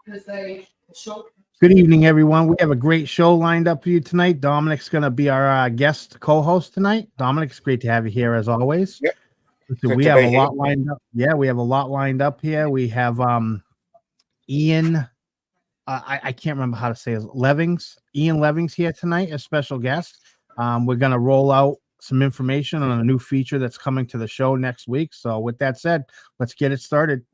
Good evening, everyone. We have a great show lined up for you tonight. Dominic's going to be our guest co-host tonight. Dominic, it's great to have you here as always. Yep. So we have a lot lined up. Yeah, we have a lot lined up here. We have Ian. I can't remember how to say his Levings. Ian Levings here tonight as special guest. We're going to roll out some information on a new feature that's coming to the show next week. So with that said, let's get it started.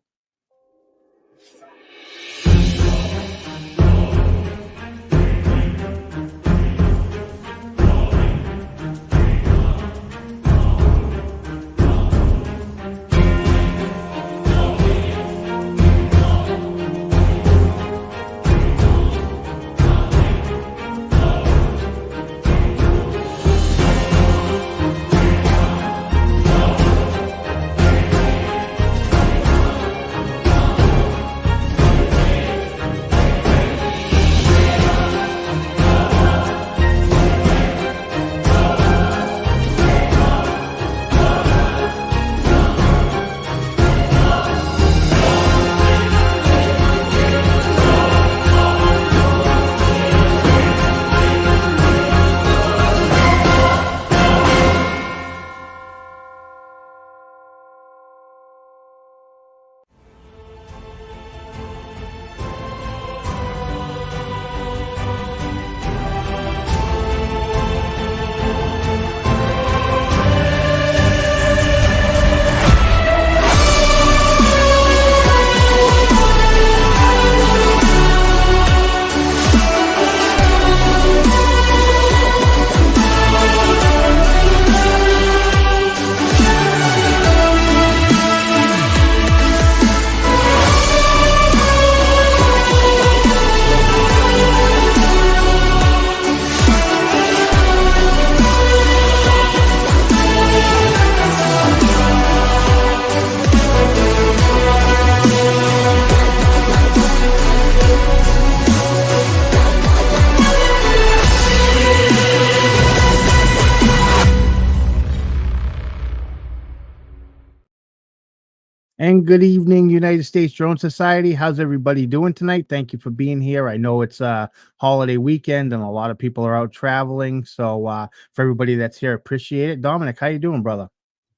And good evening, United States Drone Society. How's everybody doing tonight? Thank you for being here. I know it's a holiday weekend and a lot of people are out traveling. So for everybody that's here, appreciate it. Dominic, how you doing, brother?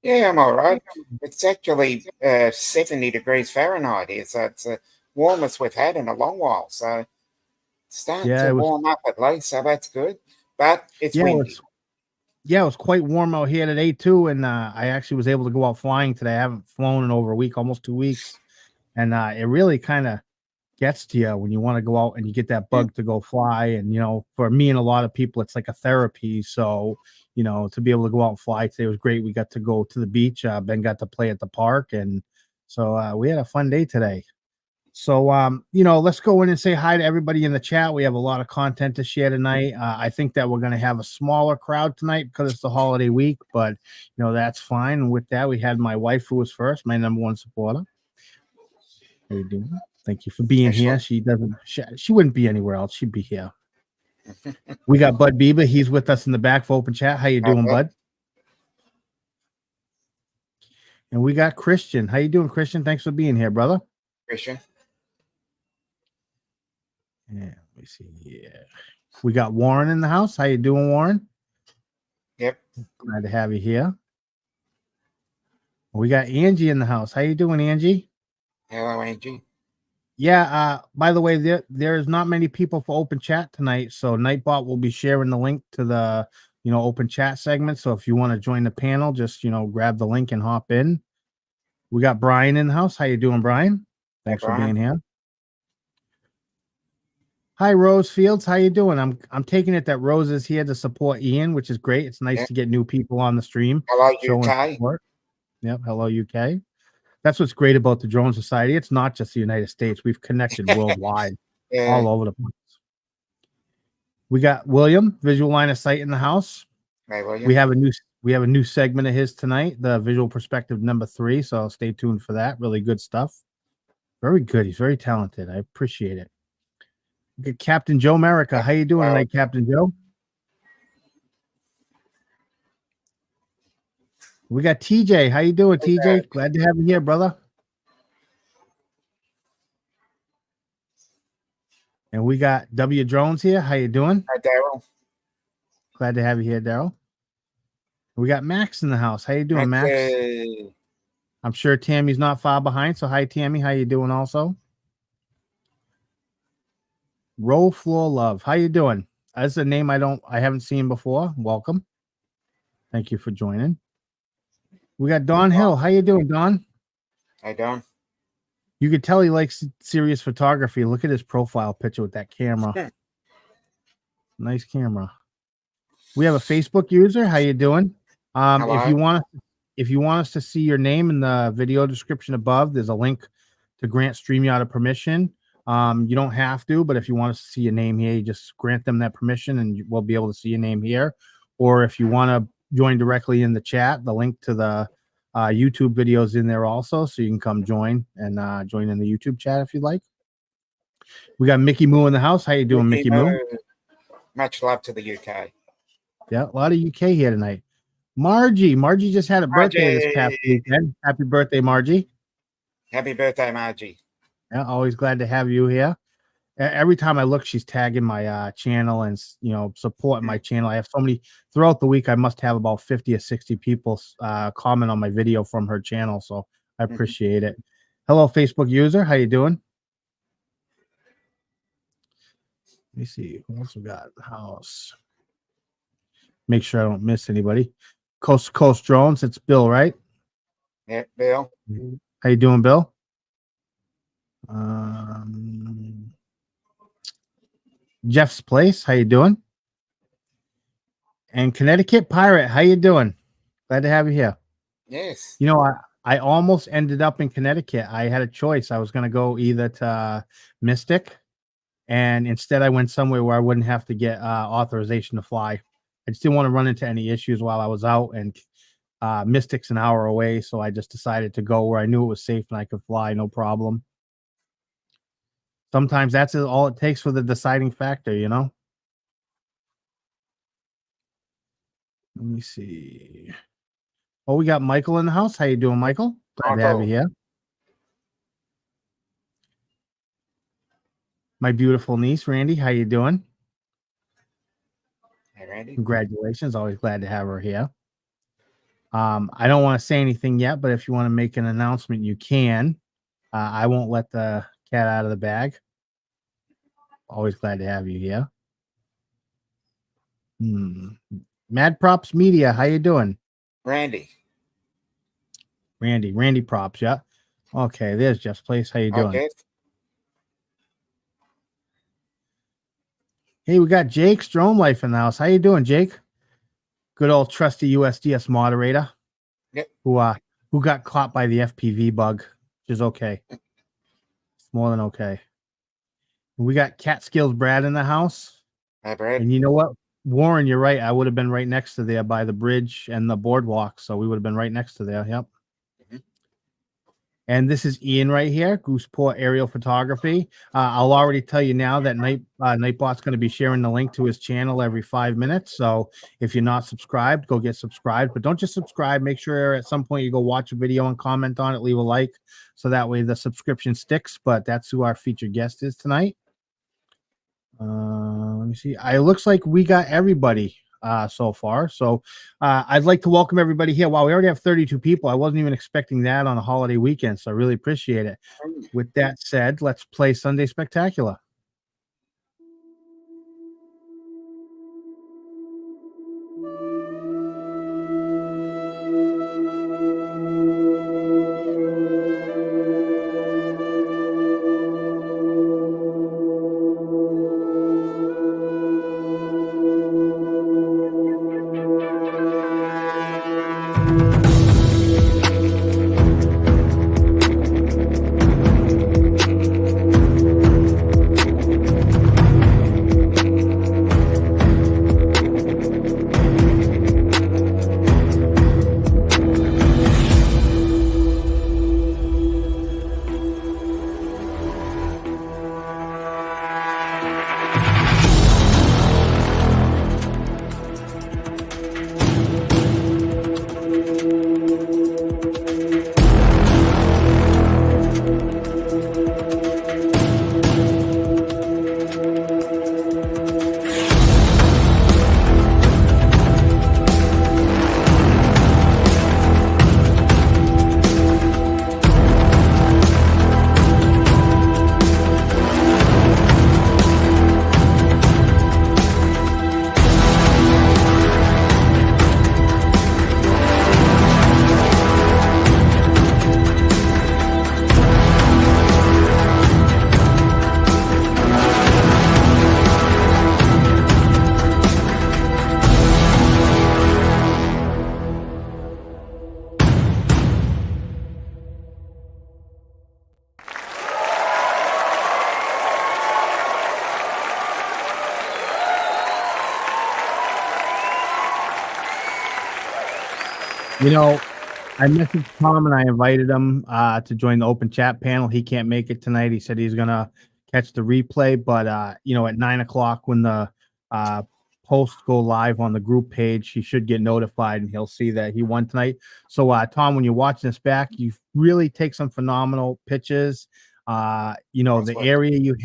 Yeah, I'm all right. It's actually 70 degrees Fahrenheit here, so it's the warmest we've had in a long while. So it's starting to warm up at least, so that's good. But it's windy. It was quite warm out here today too, and I actually was able to go out flying today. I haven't flown in over a week, almost 2 weeks, and it really kind of gets to you when you want to go out and you get that bug to go fly. And for me and a lot of people, it's like a therapy. So to be able to go out and fly today was great. We got to go to the beach. Ben got to play at the park, and so we had a fun day today. So, let's go in and say hi to everybody in the chat. We have a lot of content to share tonight. I think that we're going to have a smaller crowd tonight because it's the holiday week, but, that's fine. And with that, we had my wife who was first, my number one supporter. How you doing? Thank you for being here. She wouldn't be anywhere else. She'd be here. We got Bud Bieber. He's with us in the back for open chat. How you doing, Bud? And we got Christian. How you doing, Christian? Thanks for being here, brother. Christian. Yeah, let me see. Yeah, we got Warren in the house. How you doing, Warren? Yep. Glad to have you here. We got Angie in the house. How you doing, Angie? Hello, Angie. Yeah. By the way, there's not many people for open chat tonight, so Nightbot will be sharing the link to the open chat segment. So if you want to join the panel, just grab the link and hop in. We got Brian in the house. How you doing, Brian? Thanks for being here. Hi, Rose Fields. How you doing? I'm taking it that Rose is here to support Ian, which is great. It's nice to get new people on the stream. Hello, UK. Yep. Hello, UK. That's what's great about the Drone Society. It's not just the United States. We've connected worldwide, all over the place. We got William, Visual Line of Sight in the house. Hey, William. We have a new segment of his tonight, the Visual Perspective number 3. So stay tuned for that. Really good stuff. Very good. He's very talented. I appreciate it. Good Captain Joe Merica. How you doing tonight, Captain Joe? We got TJ. How you doing, TJ? Glad to have you here, brother. And we got W Drones here. How you doing? Hi, Daryl. Glad to have you here, Daryl. We got Max in the house. How you doing, Max? I'm sure Tammy's not far behind. So hi, Tammy. How you doing also? Roll Floor Love. How you doing? That's a name I haven't seen before. Welcome. Thank you for joining. We got Don Hill. How you doing, Don? Hi, Don. You could tell he likes serious photography. Look at his profile picture with that camera. Nice camera. We have a Facebook user. How you doing? If you want us to see your name in the video description above, there's a link to grant StreamYard a permission. You don't have to, but if you want us to see your name here, you just grant them that permission and we'll be able to see your name here. Or if you want to join directly in the chat, the link to the YouTube videos in there also, so you can come join and join in the YouTube chat if you'd like. We got Mickey Moo in the house. How you doing, Mickey Moo? Much love to the UK. Yeah, a lot of UK here tonight. Margie just had a birthday this past weekend. Happy birthday, Margie. Happy birthday, Margie. Yeah, always glad to have you here. Every time I look, she's tagging my channel and supporting my channel. I have so many throughout the week. I must have about 50 or 60 people comment on my video from her channel, so I appreciate it. Hello, Facebook user. How you doing? Let me see who else we got in the house. Make sure I don't miss anybody. Coast to Coast Drones. It's Bill, right? Yeah, Bill. How you doing, Bill? Jeff's Place. How you doing? And Connecticut Pirate. How you doing? Glad to have you here. Yes. You know, I almost ended up in Connecticut. I had a choice. I was going to go either to Mystic, and instead I went somewhere where I wouldn't have to get authorization to fly. I just didn't want to run into any issues while I was out, and Mystic's an hour away, so I just decided to go where I knew it was safe and I could fly, no problem. Sometimes that's all it takes for the deciding factor, you know? Let me see. Oh, we got Michael in the house. How you doing, Michael? Glad to have you here. My beautiful niece, Randy. How you doing? Hey, Randy. Congratulations. Always glad to have her here. I don't want to say anything yet, but if you want to make an announcement, you can. I won't let the cat out of the bag. Always glad to have you here. Mad Props Media. How you doing? Randy Props. Yeah. Okay. There's Jeff's Place. How you doing? Okay. Hey, we got Jake Strom Life in the house. How you doing, Jake? Good old trusty USDS moderator. Yep. Who got caught by the FPV bug, which is okay. It's more than okay. We got Catskills Brad in the house. Hi, Brad. And you know what? Warren, you're right. I would have been right next to there by the bridge and the boardwalk. So we would have been right next to there. Yep. And this is Ian right here, Gooseport Aerial Photography. I'll already tell you now that Nightbot's going to be sharing the link to his channel every 5 minutes. So if you're not subscribed, go get subscribed. But don't just subscribe. Make sure at some point you go watch a video and comment on it, leave a like, so that way the subscription sticks. But that's who our featured guest is tonight. Let me see. It looks like we got everybody so far. So I'd like to welcome everybody here. Wow, we already have 32 people. I wasn't even expecting that on a holiday weekend, so I really appreciate it. With that said, let's play Sunday Spectacular. You know, I messaged Tom and I invited him to join the open chat panel. He can't make it tonight. He said he's gonna catch the replay, but at 9:00 when the posts go live on the group page, he should get notified and he'll see that he won tonight. So Tom, when you're watching this back, you really take some phenomenal pictures. The area you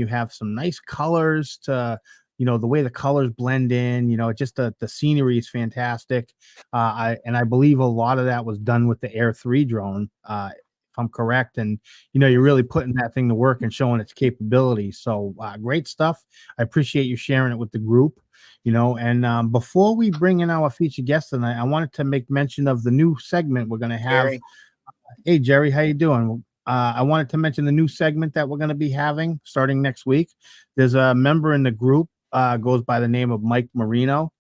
have some nice colors to the way the colors blend in, just the scenery is fantastic. I believe a lot of that was done with the Air 3 drone, if I'm correct. And, you're really putting that thing to work and showing its capabilities. So great stuff. I appreciate you sharing it with the group, and before we bring in our featured guest tonight, I wanted to make mention of the new segment we're going to have. Jerry. Hey, Jerry, how you doing? I wanted to mention the new segment that we're going to be having starting next week. There's a member in the group, goes by the name of Mike Marino,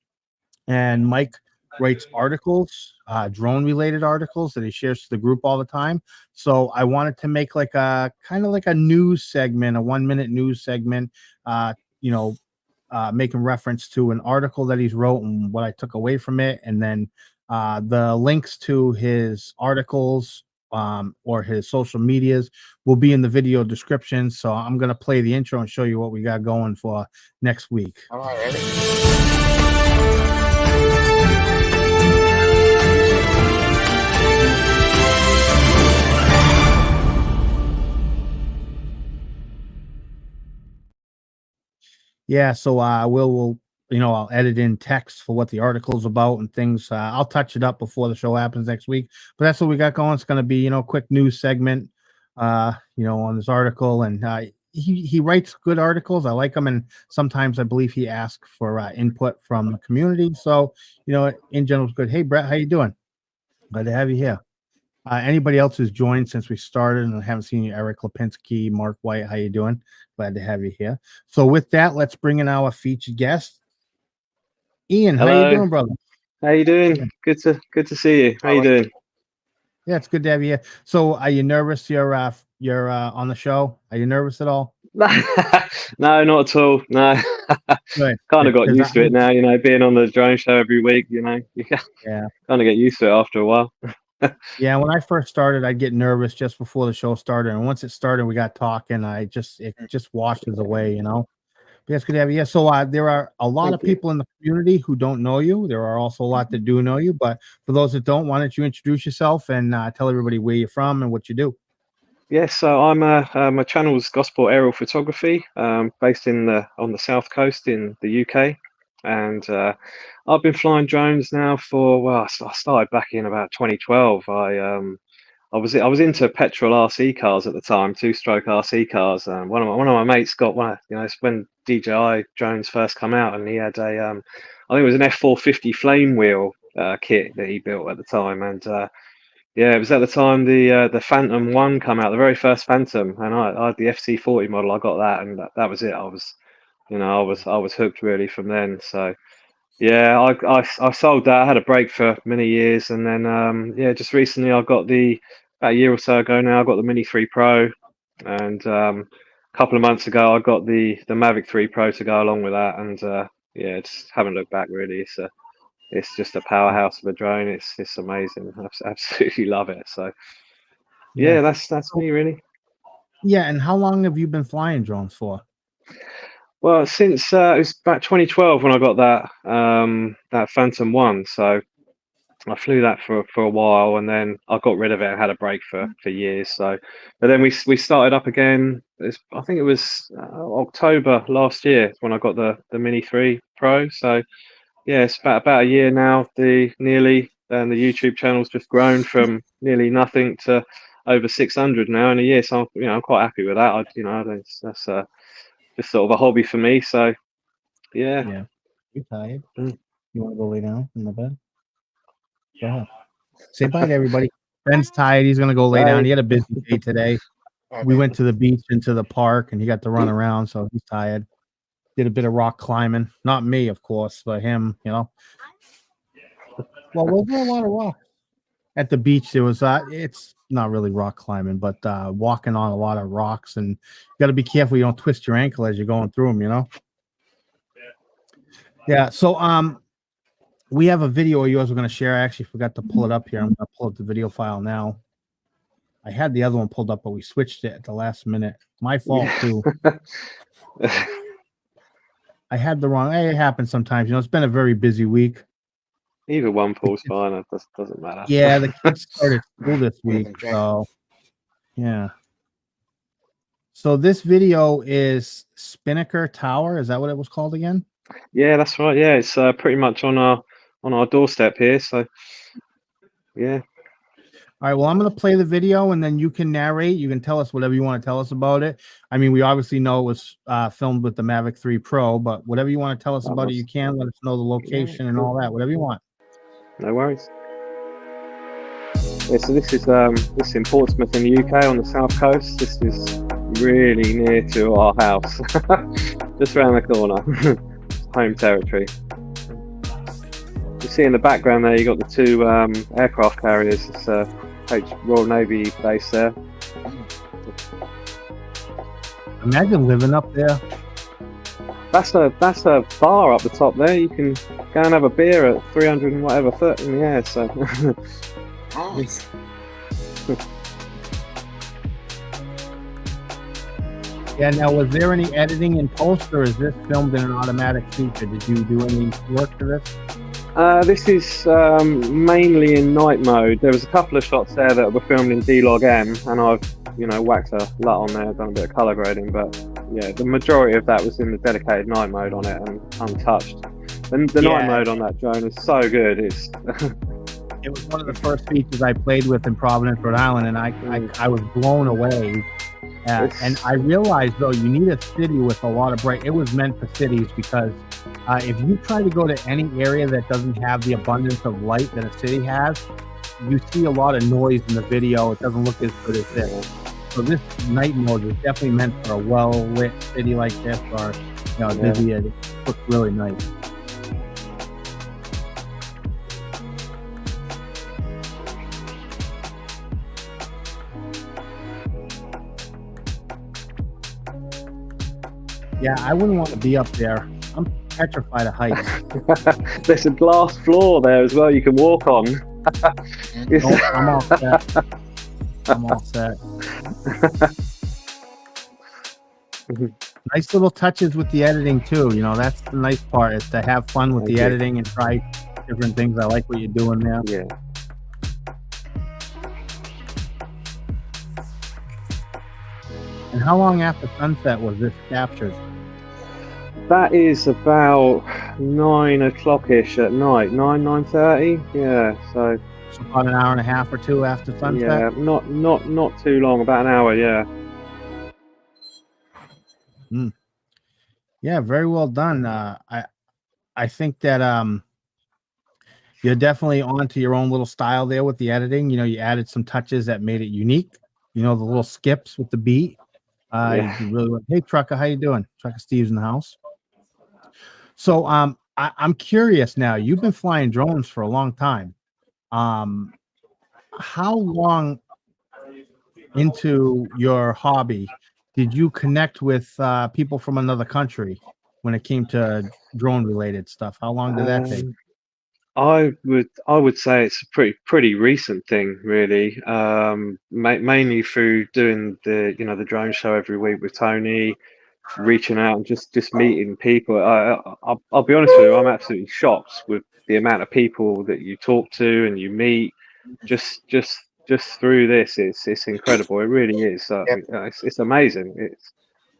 and Mike writes articles, drone-related articles that he shares to the group all the time. So I wanted to make like a kind of like a news segment, a 1-minute news segment, making reference to an article that he's wrote and what I took away from it, and then the links to his articles or his social medias will be in the video description. So I'm going to play the intro and show you what we got going for next week. All right, ready? Yeah, so we'll I'll edit in text for what the article's about and things. I'll touch it up before the show happens next week. But that's what we got going. It's going to be quick news segment, on this article, and he writes good articles. I like them, and sometimes I believe he asks for input from the community. So in general, it's good. Hey, Brett, how you doing? Glad to have you here. Anybody else who's joined since we started and I haven't seen you, Eric Lipinski, Mark White, how you doing? Glad to have you here. So with that, let's bring in our featured guest. Ian, Hello. How you doing, brother? How you doing? Good to see you. How you doing? Yeah, it's good to have you here. So are you nervous you're on the show? Are you nervous at all? No, not at all. No. Kind of got used to it now, being on the drone show every week, you kind of get used to it after a while. Yeah, when I first started, I'd get nervous just before the show started, and once it started, we got talking. It just washes away, Yeah, it's good to have you. Yeah, so there are a lot of people in the community who don't know you. There are also a lot that do know you, but for those that don't, why don't you introduce yourself and tell everybody where you're from and what you do? Yes, so I'm my channel's Gospel Aerial Photography, based on the south coast in the UK, and I've been flying drones now I started back in about 2012. I was into petrol RC cars at the time, 2-stroke RC cars. One of my mates got one. It's when DJI drones first come out, and he had I think it was an F450 flame wheel kit that he built at the time, and it was at the time the Phantom 1 come out, the very first Phantom, and I had the FC40 model. I got that, and that was it. I was hooked really from then. So. Yeah, I sold that. I had a break for many years, and then just recently I got about a year or so ago now, I got the Mini 3 Pro, and a couple of months ago I got the Mavic 3 Pro to go along with that, and just haven't looked back really. It's just a powerhouse of a drone. It's amazing. I absolutely love it. So yeah, that's me really. Yeah, and how long have you been flying drones for? Well, since it was about 2012 when I got that Phantom 1. So I flew that for a while, and then I got rid of it and had a break for years. So, but then we started up again. I think it was October last year when I got the Mini 3 Pro. So yeah, it's about a year now. And the YouTube channel's just grown from nearly nothing to over 600 now in a year. So I'm quite happy with that. That's just sort of a hobby for me. So yeah. Yeah. You tired? You want to go lay down in the bed? Go ahead. Say bye to everybody. Ben's tired. He's gonna go lay down. He had a busy day today. We went to the beach and to the park, and he got to run around, so he's tired. Did a bit of rock climbing. Not me, of course, but him. Well, was there a lot of rock at the beach? There was. It's not really rock climbing, but walking on a lot of rocks, and you got to be careful you don't twist your ankle as you're going through them. Yeah. So we have a video of yours we're going to share. I actually forgot to pull it up here. I'm going to pull up the video file now. I had the other one pulled up, but we switched it at the last minute. My fault, too. I had the wrong. It happens sometimes. You know, it's been a very busy week. Either one pulls fine. It doesn't matter. Yeah, the kids started school this week. So, yeah. So this video is Spinnaker Tower. Is that what it was called again? Yeah, that's right. Yeah, it's pretty much on our doorstep here. So, yeah. All right, well, I'm going to play the video, and then you can narrate. You can tell us whatever you want to tell us about it. I mean, we obviously know it was filmed with the Mavic 3 Pro, but whatever you want to tell us about it, you can. Let us know the location and all that, whatever you want. No worries. Yeah, so this is in Portsmouth in the UK on the south coast. This is really near to our house, just around the corner. Home territory. You see in the background there, you got the two aircraft carriers. It's Royal Navy base there. Imagine living up there. That's a bar up the top there. You can go and have a beer at 300 and whatever foot in the air. So. Nice. Yeah. Now, was there any editing in post, or is this filmed in an automatic feature? Did you do any work to this? This is mainly in night mode. There was a couple of shots there that were filmed in D-Log-M, and I've whacked a LUT on there, done a bit of color grading, but yeah, the majority of that was in the dedicated night mode on it and untouched. The night mode on that drone is so good. It's it was one of the first features I played with in Providence, Rhode Island, and I was blown away. And I realized, though, you need a city with a lot of bright. It was meant for cities because if you try to go to any area that doesn't have the abundance of light that a city has, you see a lot of noise in the video. It doesn't look as good as this. So this night mode is definitely meant for a well-lit city like this, or busy. It looks really nice. Yeah, I wouldn't want to be up there. I'm petrified of heights. There's a glass floor there as well you can walk on. Nope, I'm all set. I'm all set. Nice little touches with the editing too. That's the nice part, is to have fun with the editing and try different things. I like what you're doing there. Yeah. And how long after sunset was this captured? That is about 9 o'clock-ish at night, 9:30. Yeah, so about an hour and a half or two after sunset. Yeah, not too long, about an hour. Yeah. Yeah, very well done. I think that you're definitely onto your own little style there with the editing. You added some touches that made it unique. The little skips with the beat. You really went, hey Trucker, how you doing? Trucker Steve's in the house. So I'm curious now. You've been flying drones for a long time. How long into your hobby did you connect with people from another country when it came to drone related stuff? How long did that take? I would say it's a pretty recent thing, really. Mainly through doing the drone show every week with Tony, reaching out and just meeting people. I'll be honest with you, I'm absolutely shocked with the amount of people that you talk to and you meet just through this. It's incredible. It really is. It's amazing.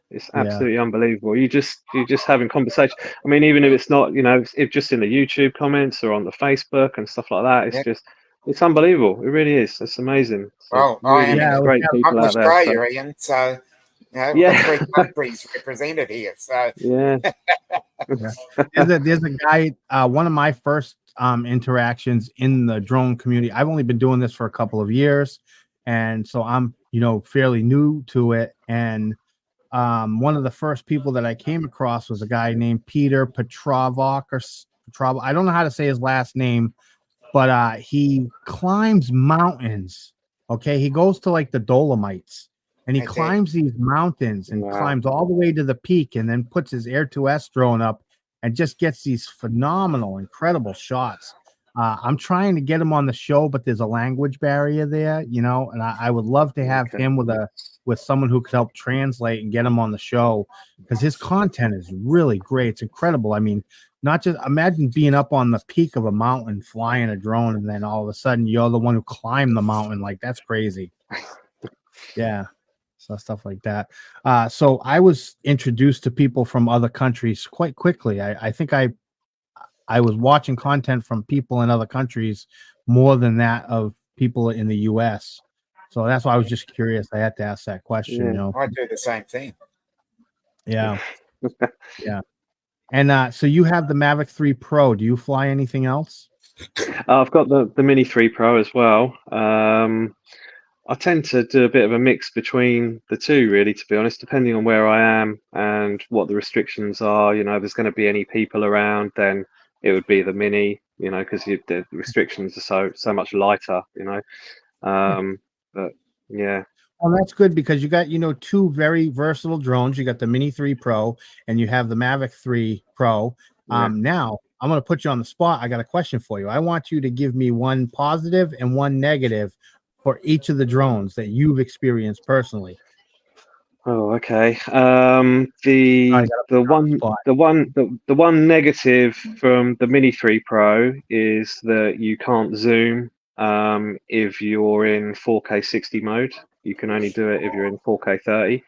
It's absolutely unbelievable. You just having conversation. I mean, even if it's not, if just in the YouTube comments or on the Facebook and stuff like that, it's unbelievable. It really is. It's amazing. So great people out there. Australian, so three countries represented here. So there's a guy. One of my first interactions in the drone community. I've only been doing this for a couple of years, and so I'm fairly new to it. And one of the first people that I came across was a guy named Peter Petrovok or Petrovok. I don't know how to say his last name, but he climbs mountains. Okay, he goes to like the Dolomites, and he climbs these mountains and climbs all the way to the peak, and then puts his Air 2S drone up and just gets these phenomenal, incredible shots. I'm trying to get him on the show, but there's a language barrier there, you know, and I would love to have him with someone who could help translate and get him on the show, because his content is really great. It's incredible. I mean, not just imagine being up on the peak of a mountain flying a drone, and then all of a sudden you're the one who climbed the mountain. Like, that's crazy. Yeah. So stuff like that. So I was introduced to people from other countries quite quickly. I think I was watching content from people in other countries more than that of people in the US. So that's why I was just curious. I had to ask that question. Yeah. You know, I do the same thing. Yeah. Yeah. And so you have the Mavic 3 Pro. Do you fly anything else? I've got the Mini 3 Pro as well. I tend to do a bit of a mix between the two, really, to be honest, depending on where I am and what the restrictions are. You know, if there's going to be any people around, then it would be the Mini, you know, because the restrictions are so much lighter, you know. But yeah. Well, that's good, because you got, you know, two very versatile drones. You got the Mini 3 Pro and you have the Mavic 3 Pro. Now I'm going to put you on the spot. I got a question for you. I want you to give me one positive and one negative for each of the drones that you've experienced personally. Oh, okay. The one negative from the Mini 3 Pro is that you can't zoom if you're in 4K 60 mode. You can only do it if you're in 4K 30.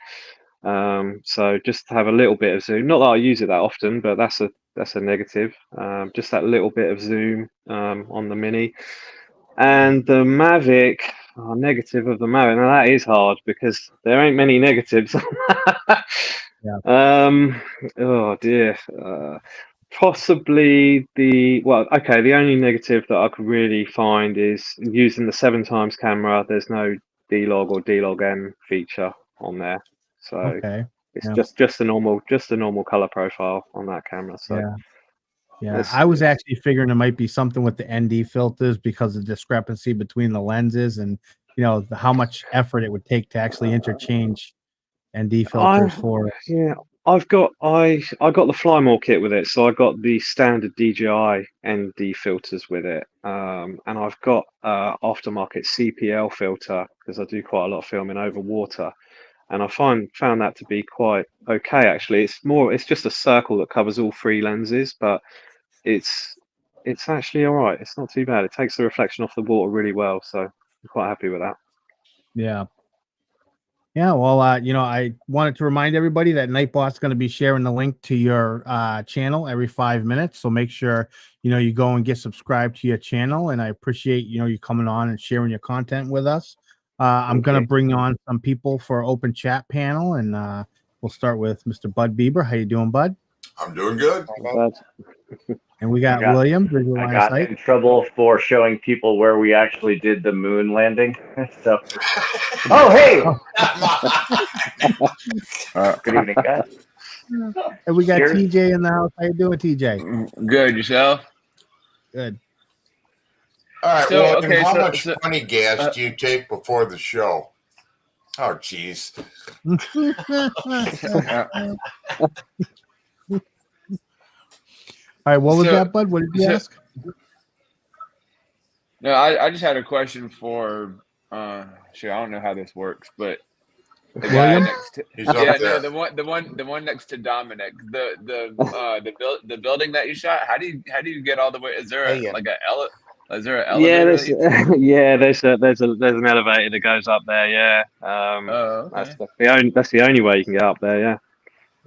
So just to have a little bit of zoom. Not that I use it that often, but that's a negative. Just that little bit of zoom on the Mini. And the Mavic, negative of the Mavic. Now that is hard because there ain't many negatives. Oh dear. Possibly the only negative that I could really find is using the 7x camera. There's no D-Log or D-Log-N feature on there, so it's just a normal color profile on that camera. So yeah, I was actually figuring it might be something with the ND filters because of the discrepancy between the lenses and, you know, how much effort it would take to actually interchange ND filters for. Yeah, I got the Flymore kit with it, so I got the standard DJI ND filters with it, and I've got aftermarket CPL filter because I do quite a lot of filming over water, and I found that to be quite okay actually. It's just a circle that covers all three lenses, but it's actually all right. It's not too bad. It takes the reflection off the water really well, so I'm quite happy with that. Yeah. Yeah, well, you know, I wanted to remind everybody that Nightbot's going to be sharing the link to your channel every 5 minutes. So make sure, you know, you go and get subscribed to your channel. And I appreciate, you know, you coming on and sharing your content with us. I'm going to bring on some people for open chat panel, and we'll start with Mr. Bud Bieber. How you doing, Bud? I'm doing good. And we got William. I got in trouble for showing people where we actually did the moon landing. So, oh hey! Good evening, guys. And we got TJ in the house. How you doing, TJ? Good. Yourself? Good. All right. So, well, okay, how much funny gas do you take before the show? Oh, geez. All right, what was that, Bud? What did you ask? No, I just had a question for. Sure, I don't know how this works, but the guy next to, the one next to Dominic, the building that you shot. How do you get all the way? Is there an elevator? Yeah, there's an elevator that goes up there. Yeah, that's the only way you can get up there. Yeah.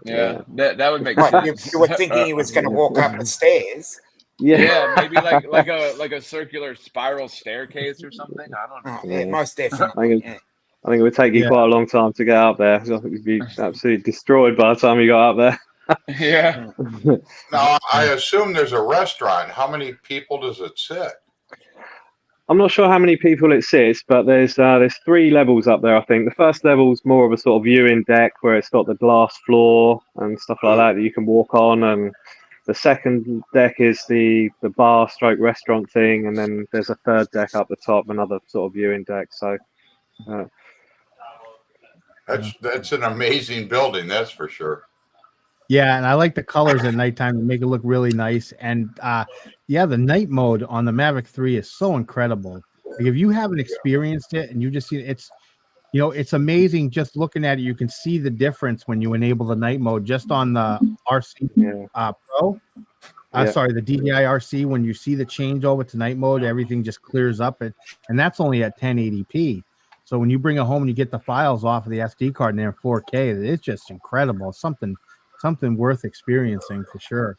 Yeah, that would make sense. You were thinking he was going to walk up the stairs. Yeah, maybe like a circular spiral staircase or something. I don't know. Yeah, most definitely. I think it would take you quite a long time to get up there. So you'd be absolutely destroyed by the time you got up there. Yeah. Now, I assume there's a restaurant. How many people does it sit? I'm not sure how many people it sits, but there's 3 levels up there. I think the first level's more of a sort of viewing deck where it's got the glass floor and stuff like that you can walk on, and the second deck is the bar stroke restaurant thing, and then there's a third deck up the top, another sort of viewing deck. So that's an amazing building, that's for sure. Yeah, and I like the colors at nighttime to make it look really nice. And yeah, the night mode on the Mavic 3 is so incredible. Like if you haven't experienced it and you just see it's it's amazing just looking at it. You can see the difference when you enable the night mode just on the RC Pro. Sorry, the DJI RC. When you see the change over to night mode, everything just clears up. And that's only at 1080p. So when you bring it home and you get the files off of the SD card and they're in 4K, it's just incredible. Something worth experiencing for sure.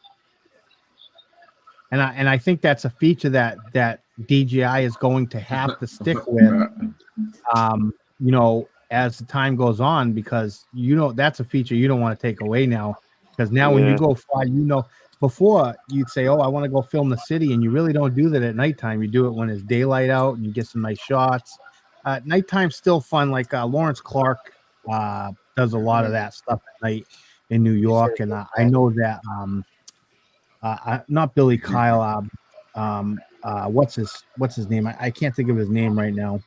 And I think that's a feature that DJI is going to have to stick with, as the time goes on, because that's a feature you don't want to take away now. Because now when you go fly, before you'd say, "Oh, I want to go film the city," and you really don't do that at nighttime. You do it when it's daylight out and you get some nice shots. Nighttime's still fun. Like Lawrence Clark does a lot of that stuff at night in New York, and I know that not Billy Kyle. What's his name? I can't think of his name right now.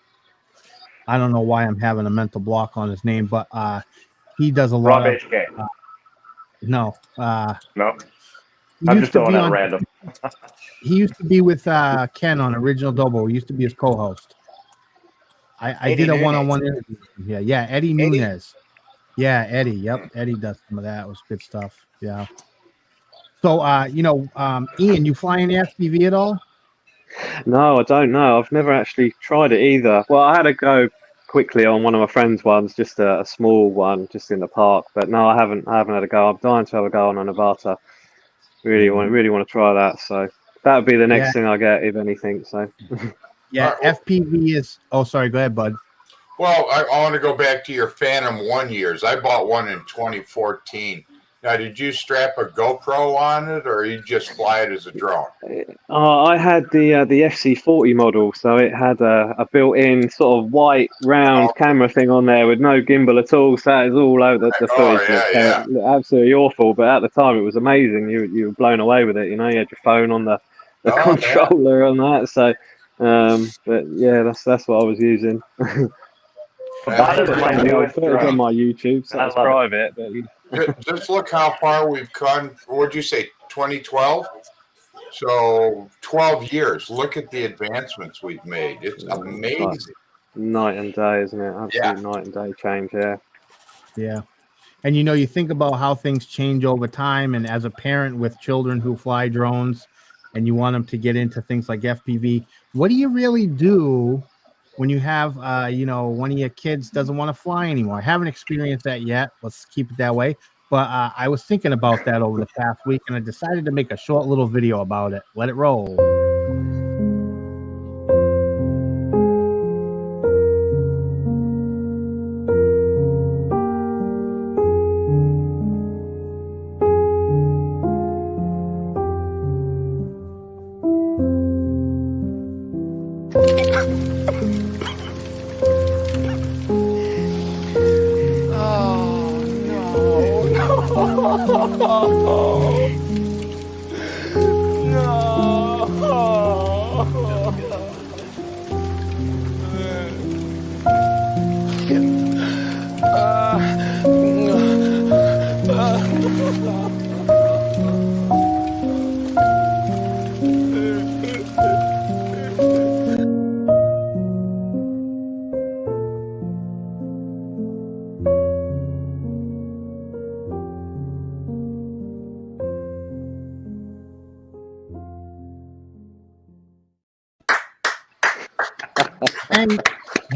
I don't know why I'm having a mental block on his name, but he does a lot Rob of. HK. No. I'm just going at random. He used to be with Ken on Original Double. He used to be his co-host. I did a one-on-one interview. Yeah, Eddie Nunez. Yeah, Eddie. Yep, Eddie does some of that. It was good stuff. Yeah. So, Ian, you fly in FPV at all? No, I don't know. I've never actually tried it either. Well, I had to go quickly on one of my friends' ones, just a small one, just in the park. But no, I haven't had a go. I'm dying to have a go on a Navata. Really want to try that. So that would be the next thing I get, if anything. So yeah, FPV is. Oh, sorry. Go ahead, bud. Well, I want to go back to your Phantom 1 years. I bought one in 2014. Now, did you strap a GoPro on it, or you just fly it as a drone? I had the FC40 model, so it had a built-in sort of white round camera thing on there with no gimbal at all. So it was all over the footage. Looked absolutely awful, but at the time it was amazing. You were blown away with it. You had your phone on the controller on that. So, but yeah, that's what I was using. That is my newest put it on my YouTube, so it's private. But just look how far we've come. What'd you say, 2012? So 12 years. Look at the advancements we've made. It's amazing. Night and day, isn't it? Absolute night and day change, Yeah. And you think about how things change over time, and as a parent with children who fly drones and you want them to get into things like FPV, what do you really do when you have, one of your kids doesn't want to fly anymore? I haven't experienced that yet. Let's keep it that way. But I was thinking about that over the past week, and I decided to make a short little video about it. Let it roll.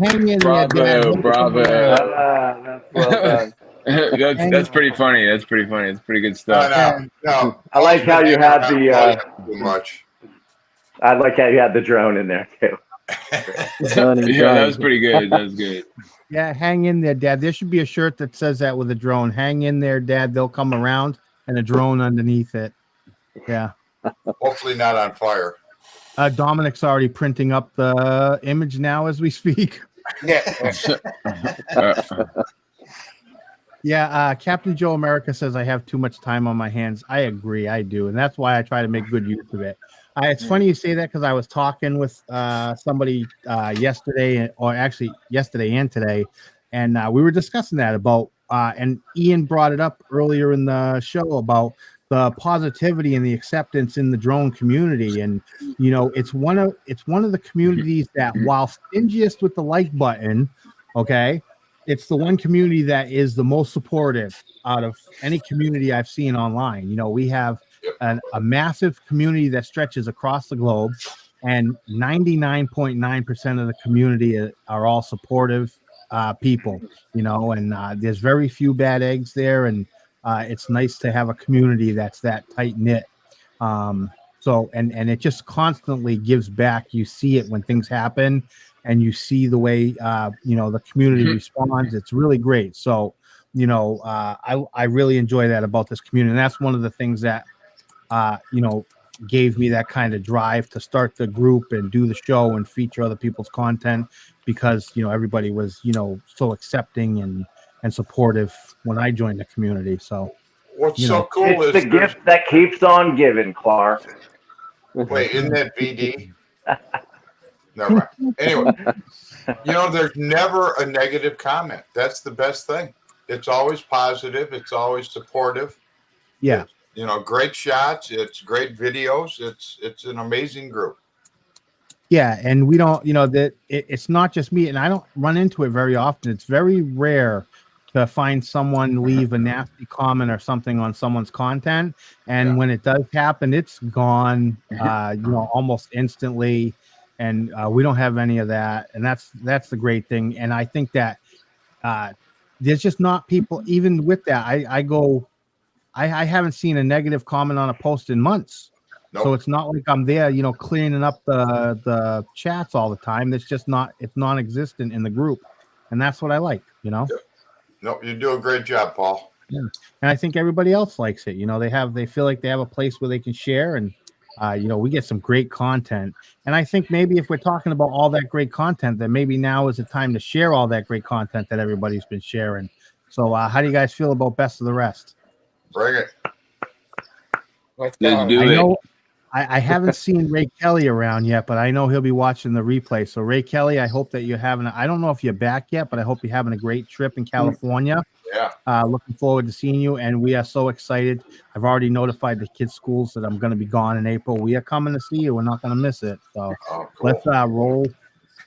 Hang in there, Dad. Bravo. That's well done. That's pretty funny. That's pretty funny. It's pretty good stuff. No. I like how you had the too much. I like how you had the drone in there too. Yeah, that was pretty good. That was good. Yeah, hang in there, Dad. There should be a shirt that says that with a drone. Hang in there, Dad. They'll come around, and a drone underneath it. Yeah. Hopefully not on fire. Dominic's already printing up the image now as we speak. Yeah. Yeah, Captain Joe America says I have too much time on my hands. I agree, I do, and that's why I try to make good use of it. It's funny you say that, because I was talking with somebody yesterday, or actually yesterday and today, and we were discussing that about and Ian brought it up earlier in the show about the positivity and the acceptance in the drone community. And, you know, it's one of the communities that, while stingiest with the like button, okay, it's the one community that is the most supportive out of any community I've seen online. You know, we have a massive community that stretches across the globe, and 99.9% of the community are all supportive people, you know, and there's very few bad eggs there. And it's nice to have a community that's that tight knit. So, and it just constantly gives back. You see it when things happen, and you see the way, you know, the community responds. It's really great. So, you know, I really enjoy that about this community. And that's one of the things that, you know, gave me that kind of drive to start the group and do the show and feature other people's content, because, you know, everybody was, you know, so accepting and supportive when I joined the community. So what's so cool it's is the gift that keeps on giving, Clark. Wait, isn't that VD? Never mind. Anyway, you know, there's never a negative comment. That's the best thing. It's always positive. It's always supportive. Yeah. It's, you know, great shots. It's great videos. It's an amazing group. Yeah, and we don't, you know, that it's not just me, and I don't run into it very often. It's very rare to find someone leave a nasty comment or something on someone's content, and when it does happen, it's gone, you know, almost instantly, and we don't have any of that, and that's the great thing. And I think that there's just not people, even with that. I haven't seen a negative comment on a post in months. Nope. So it's not like I'm there, you know, cleaning up the chats all the time. It's just it's non-existent in the group. And that's what I like, you know? No, you do a great job, Paul. Yeah. And I think everybody else likes it. You know, they feel like they have a place where they can share, and you know, we get some great content. And I think maybe if we're talking about all that great content, then maybe now is the time to share all that great content that everybody's been sharing. So how do you guys feel about Best of the Rest? Bring it. Let's Let's go. do I it. know I haven't seen Ray Kelly around yet, but I know he'll be watching the replay. So Ray Kelly, I hope that you're having I don't know if you're back yet, but I hope you're having a great trip in California. Yeah. Looking forward to seeing you, and we are so excited. I've already notified the kids' schools that I'm going to be gone in April. We are coming to see you. We're not going to miss it. So Cool. let's roll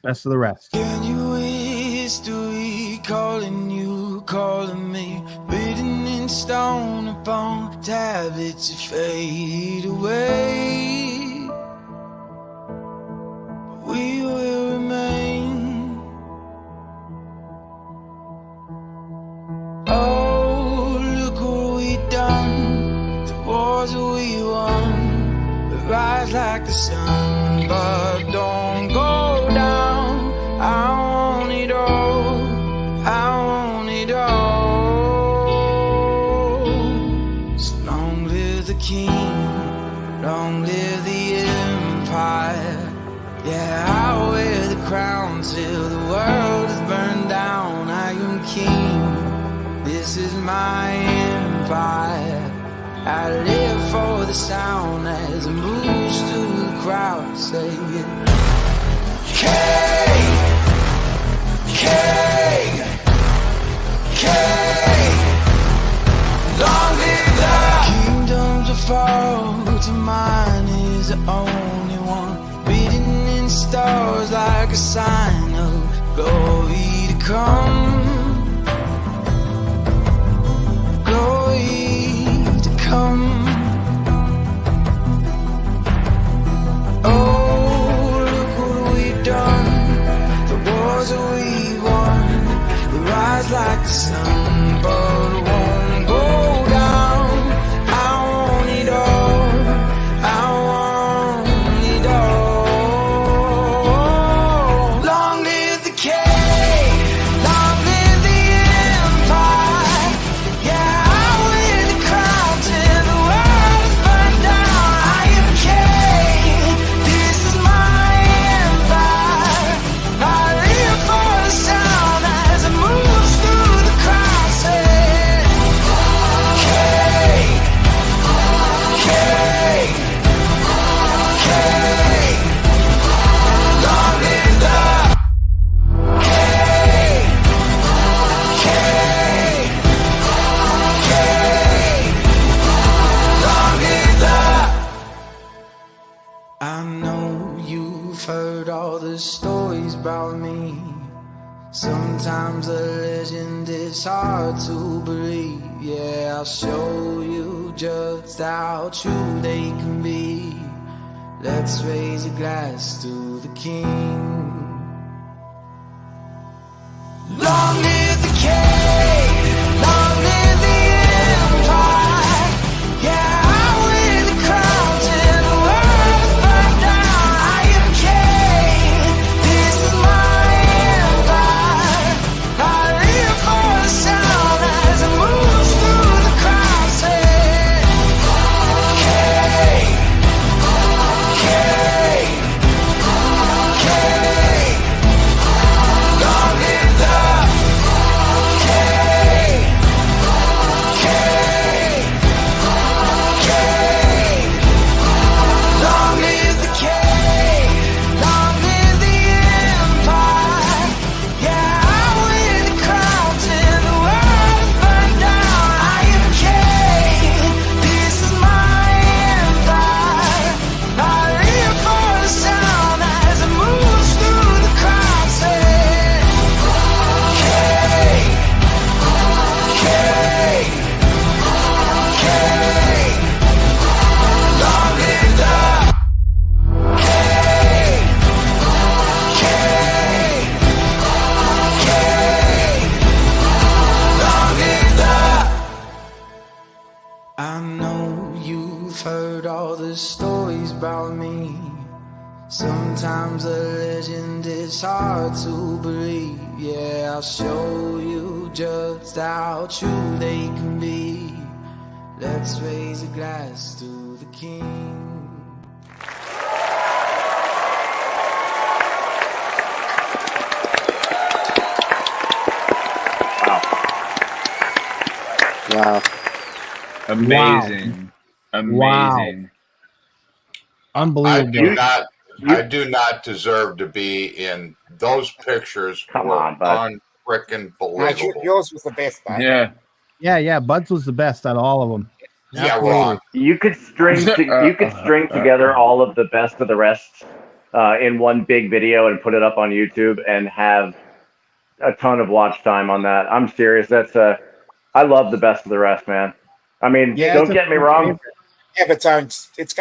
Best of the Rest. Can you history calling you, calling me, written in stone upon tablets that fade away? We will remain. Oh, look what we done. The wars we won. We rise like the sun, but don't go down. I want it all. I want it all. So long live the king. Long live the empire. Yeah, I'll wear the crown till the world is burned down. I am king. This is my empire. I live for the sound as it moves through the crowd, saying, King, King, King. Long live the kingdoms will fall to mine is the only one, written in stars like a sign of glory to come. Oh, look what we've done. The wars that we won. We rise like the sun, but won't go down. I want it all. I want it all. Long live the king. Long live stories about me. Sometimes a legend is hard to believe. Yeah, I'll show you just how true they can be. Let's raise a glass to the king. Long live the king, long live the empire. Yeah, I wear the crown till the world's burned down. I am king, this is my empire. I live for the sound as it moves through the crowd. Say, king, king, king. Long live the king, king, king. Long live the king, long live the empire. Yeah, I wear the crown till the world's burned down. I am king, this is my empire. I live for the sound as it moves through the crowd. Say, king, king, king. Long live the king, king, king. Long live the. I know you've heard all the stories about me. Sometimes a legend is hard to believe. Yeah, I'll show you just how true they can be. Let's raise a glass to the king. Wow. Amazing. Wow. Amazing. Unbelievable. I do not deserve to be in those pictures. Come on, bud. Unfrickin' No, believable. yours was the best, bud. Yeah. Yeah. Buds was the best out of all of them. Yeah, Absolutely. wrong. You could string together all of the best of the rest in one big video and put it up on YouTube and have a ton of watch time on that. I'm serious. That's I love the best of the rest, man. I mean, Yeah, don't get me wrong. It's going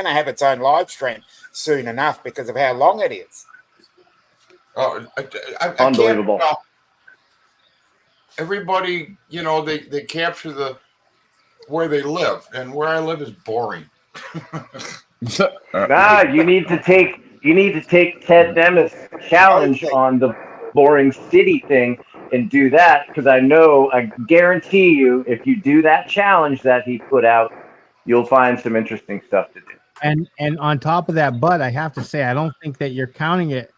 to have its own live stream soon enough because of how long it is. Oh, I Unbelievable. can't, everybody, they capture where they live, and where I live is boring. Nah, you need to take Ted Demis' challenge on the boring city thing and do that, because I guarantee you, if you do that challenge that he put out, you'll find some interesting stuff to do. And on top of that, Bud, I have to say, I don't think that you're counting it.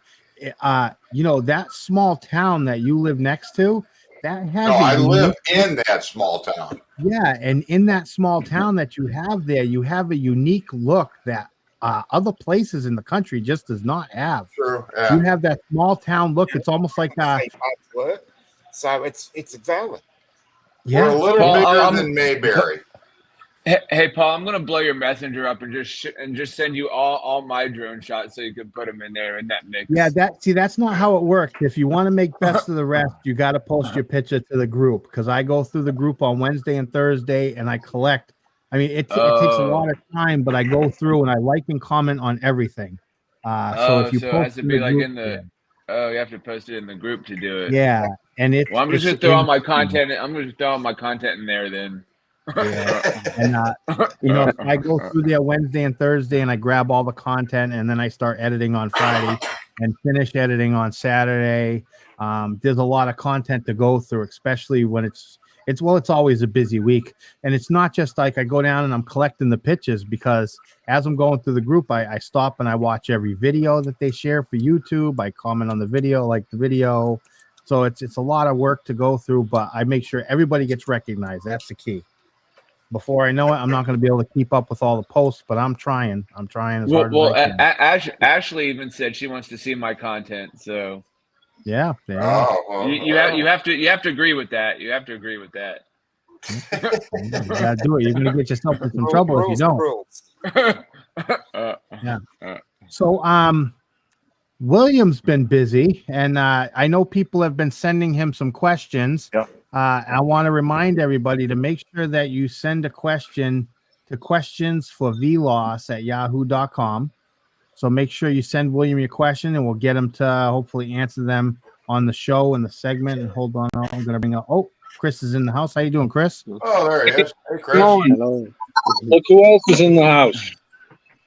That small town that you live next to, that has. No, I live in that small town. Yeah, and in that small town that you have there, you have a unique look that other places in the country just does not have. True. Yeah. You have that small town look. It's almost like so it's valid. Yeah, we're a little bigger than Mayberry. Hey, Paul, I'm gonna blow your messenger up and just send you all my drone shots so you can put them in there in that mix. Yeah, that's not how it works. If you want to make best of the rest, you got to post your picture to the group, because I go through the group on Wednesday and Thursday and I collect. I mean, it takes a lot of time, but I go through and I like and comment on everything. So if you it post has to be like group, in the you have to post it in the group to do it. Yeah, and well, I'm just gonna throw all my content. I'm gonna throw all my content in there then. Yeah. And I go through there Wednesday and Thursday and I grab all the content and then I start editing on Friday and finish editing on Saturday. There's a lot of content to go through, especially when it's always a busy week. And it's not just like I go down and I'm collecting the pictures, because as I'm going through the group, I stop and I watch every video that they share for YouTube. I comment on the video, like the video. So it's a lot of work to go through, but I make sure everybody gets recognized. That's the key. Before I know it, I'm not going to be able to keep up with all the posts, but I'm trying as hard as I can. Ashley even said she wants to see my content. So yeah. You have to agree with that. You have to agree with that. You gotta do it. You're going to get yourself in some trouble if you don't. Yeah. So William's been busy, and I know people have been sending him some questions. Yep. I want to remind everybody to make sure that you send a question to questionsforvloss@yahoo.com. So make sure you send William your question, and we'll get him to hopefully answer them on the show in the segment. And hold on, I'm going to bring up. Oh, Chris is in the house. How you doing, Chris? Oh, there he is. Hey, Chris. Hello. Look who else is in the house.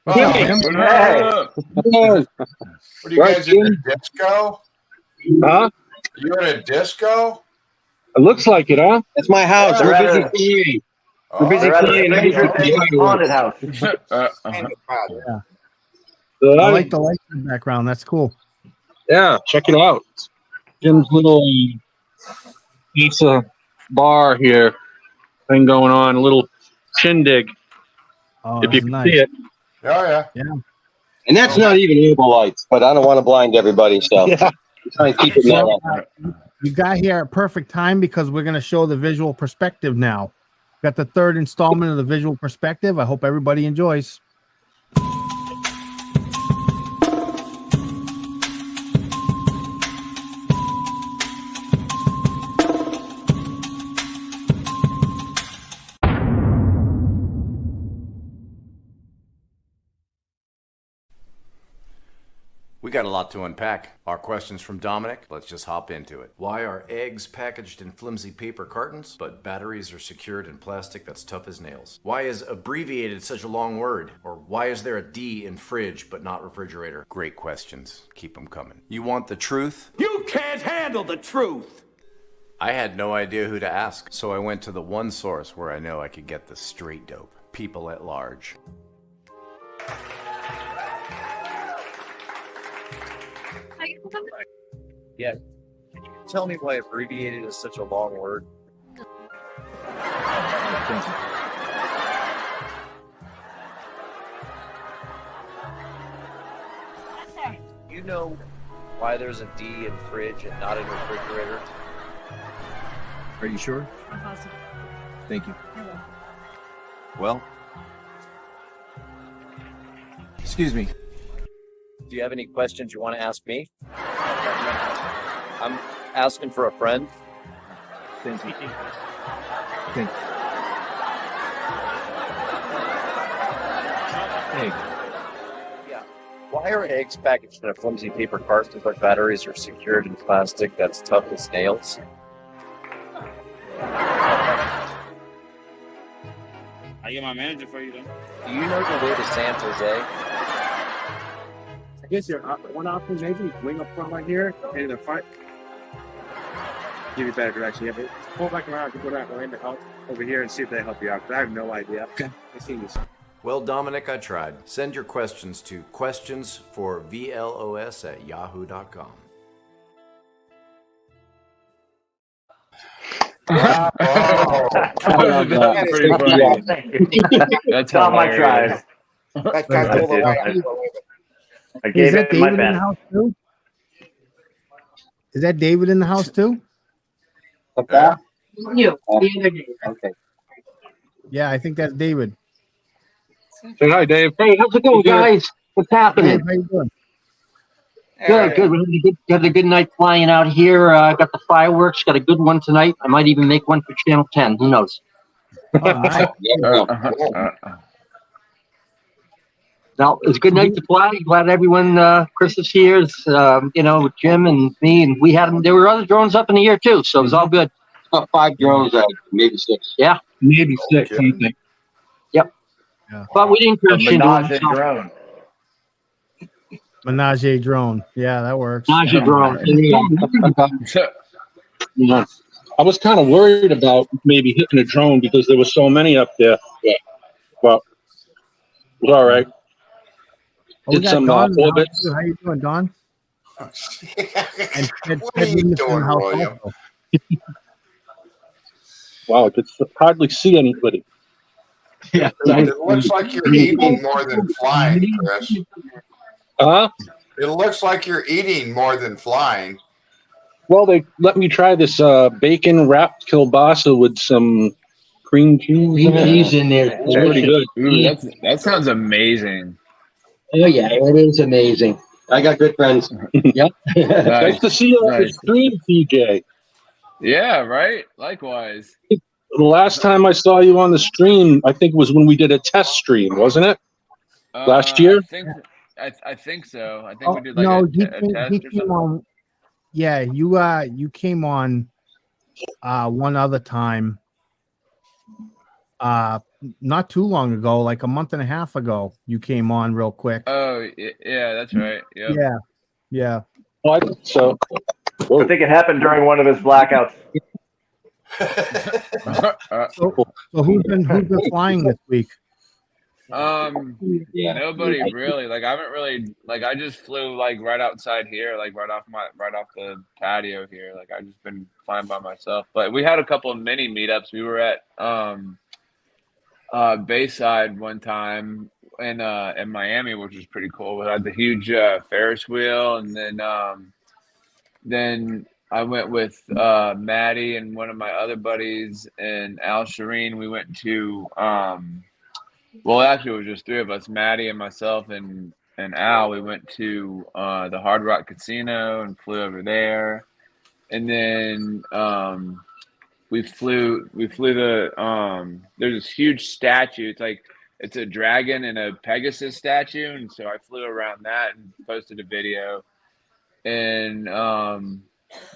Oh, Hey. what Hello. are you guys in a disco? Huh? You in a disco? It looks like it, huh? It's my house. They're We're at busy a- cleaning. Oh, We're busy They're at a cleaning. Stranger Things haunted house. I like the lights in the background. That's cool. Yeah, check it out. Jim's little pizza bar here thing going on, a little shindig, Oh, if this you is can nice. see it. Oh, yeah. And that's not even able lights, but I don't want to blind everybody, so Yeah. try and keep it mellow. You got here at perfect time because we're going to show the visual perspective now. Got the third installment of the visual perspective. I hope everybody enjoys. We got a lot to unpack. Our questions from Dominic, let's just hop into it. Why are eggs packaged in flimsy paper cartons, but batteries are secured in plastic that's tough as nails? Why is abbreviated such a long word? Or why is there a D in fridge but not refrigerator? Great questions. Keep them coming. You want the truth? You can't handle the truth! I had no idea who to ask, so I went to the one source where I know I could get the straight dope. People at large. Yeah. Can you tell me why abbreviated is such a long word? Thank you. You know why there's a D in fridge and not in refrigerator? Are you sure? I'm positive. Thank you. Hello. Well, excuse me. Do you have any questions you want to ask me? I'm asking for a friend. Thank you. Thank you. Hey. Yeah. Why are eggs packaged in a flimsy paper carton but batteries are secured in plastic that's tough as nails? I get my manager for you then. Do you know the way to San Jose? I guess your one option maybe is wing up front right here and in the front. Give you better direction. You have to pull back around to go that way in the house over here and see if they help you out. 'Cause I have no idea. Okay. I see this. Well, Dominic, I tried. Send your questions to questionsforvlos@yahoo.com. Oh. That's pretty funny. That's not my hilarious. try. That goes all the way. I gave it my David in the best. house too? Is that David in the house too? Yeah. You. Okay. Yeah, I think that's David. Say hi, Dave. Hey, how's it going, guys? What's happening? Dave, how you doing? Good, good. We had a good night flying out here. Got the fireworks. Got a good one tonight. I might even make one for Channel 10. Who knows? Oh, nice. Now, it's a good night to fly. Glad everyone, Chris is here, with Jim and me. And we had them. There were other drones up in the air, too. So it was all good. About 5 drones, maybe 6. Yeah. Maybe 6, I think. Yep. Yeah. But we didn't crash into Menage a it. So. drone. Menage a drone. Yeah, that works. Menage a drone. Yeah. I was kind of worried about maybe hitting a drone because there were so many up there. Yeah. But it was all right. Oh, we Did got some Dawn in the house, orbits. too. How you doing, Don? Oh, And what are you doing, William? Wow, I could hardly see anybody. Yeah. It looks like you're eating more than flying, Chris. Huh? It looks like you're eating more than flying. Well, they let me try this bacon wrapped kielbasa with some cream cheese. Cream cheese in there. It's pretty good. Ooh, that sounds amazing. Oh, yeah, it is amazing. I got good friends. Yep. Nice to see you on the stream, TJ. Yeah, right. Likewise. The last time I saw you on the stream, I think was when we did a test stream, wasn't it? Last year? I think so. I think we did no, a test or something. On, yeah, you came on one other time. Not too long ago, like a month and a half ago, you came on real quick. Oh, yeah, that's right. Yep. Yeah. What? So, I think it happened during one of his blackouts. So who's been flying this week? Nobody really. Like I haven't really. Like I just flew like right outside here, like right off the patio here. Like I just been flying by myself. But we had a couple of mini meetups. We were at Bayside one time in Miami, which was pretty cool. We had the huge Ferris wheel, and then I went with Maddie and one of my other buddies and Al Shireen. We went to well, actually, it was just three of us, Maddie and myself and Al. We went to the Hard Rock Casino and flew over there, and then we flew the there's this huge statue. It's a dragon and a Pegasus statue, and so I flew around that and posted a video, and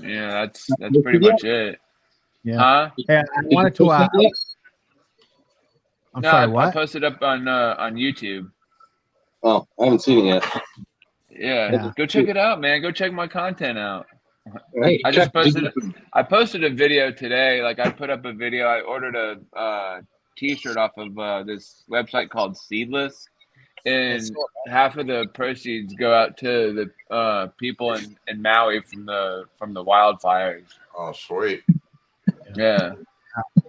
that's pretty much it. Yeah. Huh? Yeah, I wanted to. I'm sorry. What? I posted up on YouTube. Oh, I haven't seen it yet. Yeah, go check it out, man. Go check my content out. Right. I posted a video today. Like I put up a video. I ordered a T-shirt off of this website called Seedless, and half of the proceeds go out to the people in Maui from the wildfires. Oh, sweet. Yeah.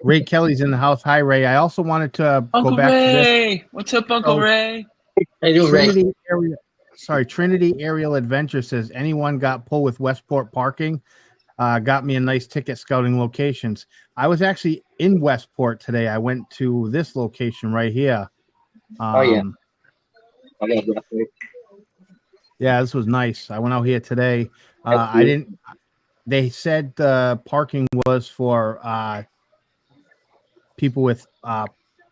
Ray Kelly's in the house. Hi, Ray. I also wanted to Uncle go back Ray. to this. What's up, Uncle Ray? Hey, Trinity Aerial Adventure says, anyone got pulled with Westport parking? Got me a nice ticket scouting locations. I was actually in Westport today. I went to this location right here. Yeah, this was nice. I went out here today. They said the parking was for people with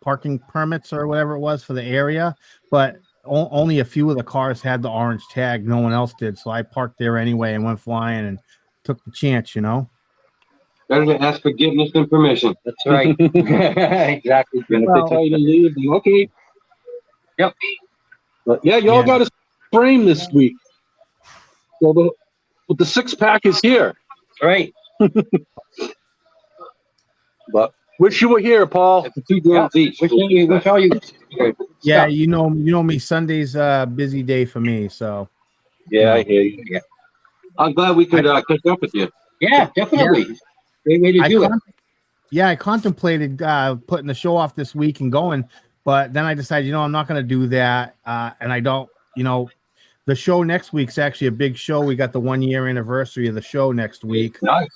parking permits or whatever it was for the area, but only a few of the cars had the orange tag. No one else did. So I parked there anyway and went flying and took the chance, Better to ask forgiveness than permission. That's right. Exactly. And if they tell you to leave, then okay. Yep. But yeah, y'all got a frame this week. So the 6-pack is here. Right. But wish you were here, Paul. Two girls each. Wish all you. Yeah, you know me. Sunday's a busy day for me. So. Yeah, I hear you. Yeah. I'm glad we could catch up with you. Yeah, definitely. Yeah. Great way to do it. Yeah, I contemplated putting the show off this week and going, but then I decided, I'm not going to do that. And I don't, the show next week's actually a big show. We got the 1-year anniversary of the show next week. Nice.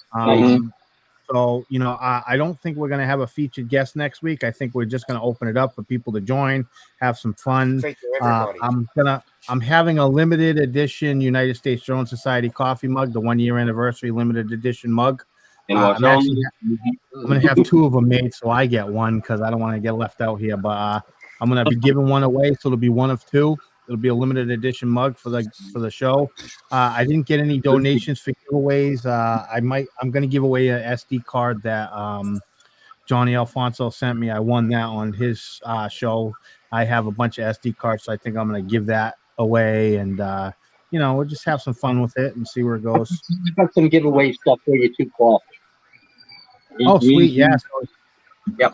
So, I don't think we're going to have a featured guest next week. I think we're just going to open it up for people to join, have some fun. Thank you, everybody. I'm having a limited edition United States Drone Society coffee mug, the 1-year anniversary limited edition mug. I'm going to have 2 of them made, so I get one because I don't want to get left out here. But I'm going to be giving one away, so it'll be one of 2. It'll be a limited edition mug for the show. I didn't get any donations for giveaways. I'm going to give away a SD card that Johnny Alfonso sent me. I won that on his show. I have a bunch of SD cards, so I think I'm going to give that away, and we'll just have some fun with it and see where it goes. I've got some giveaway stuff for you too, Paul. Oh, sweet, yeah. So,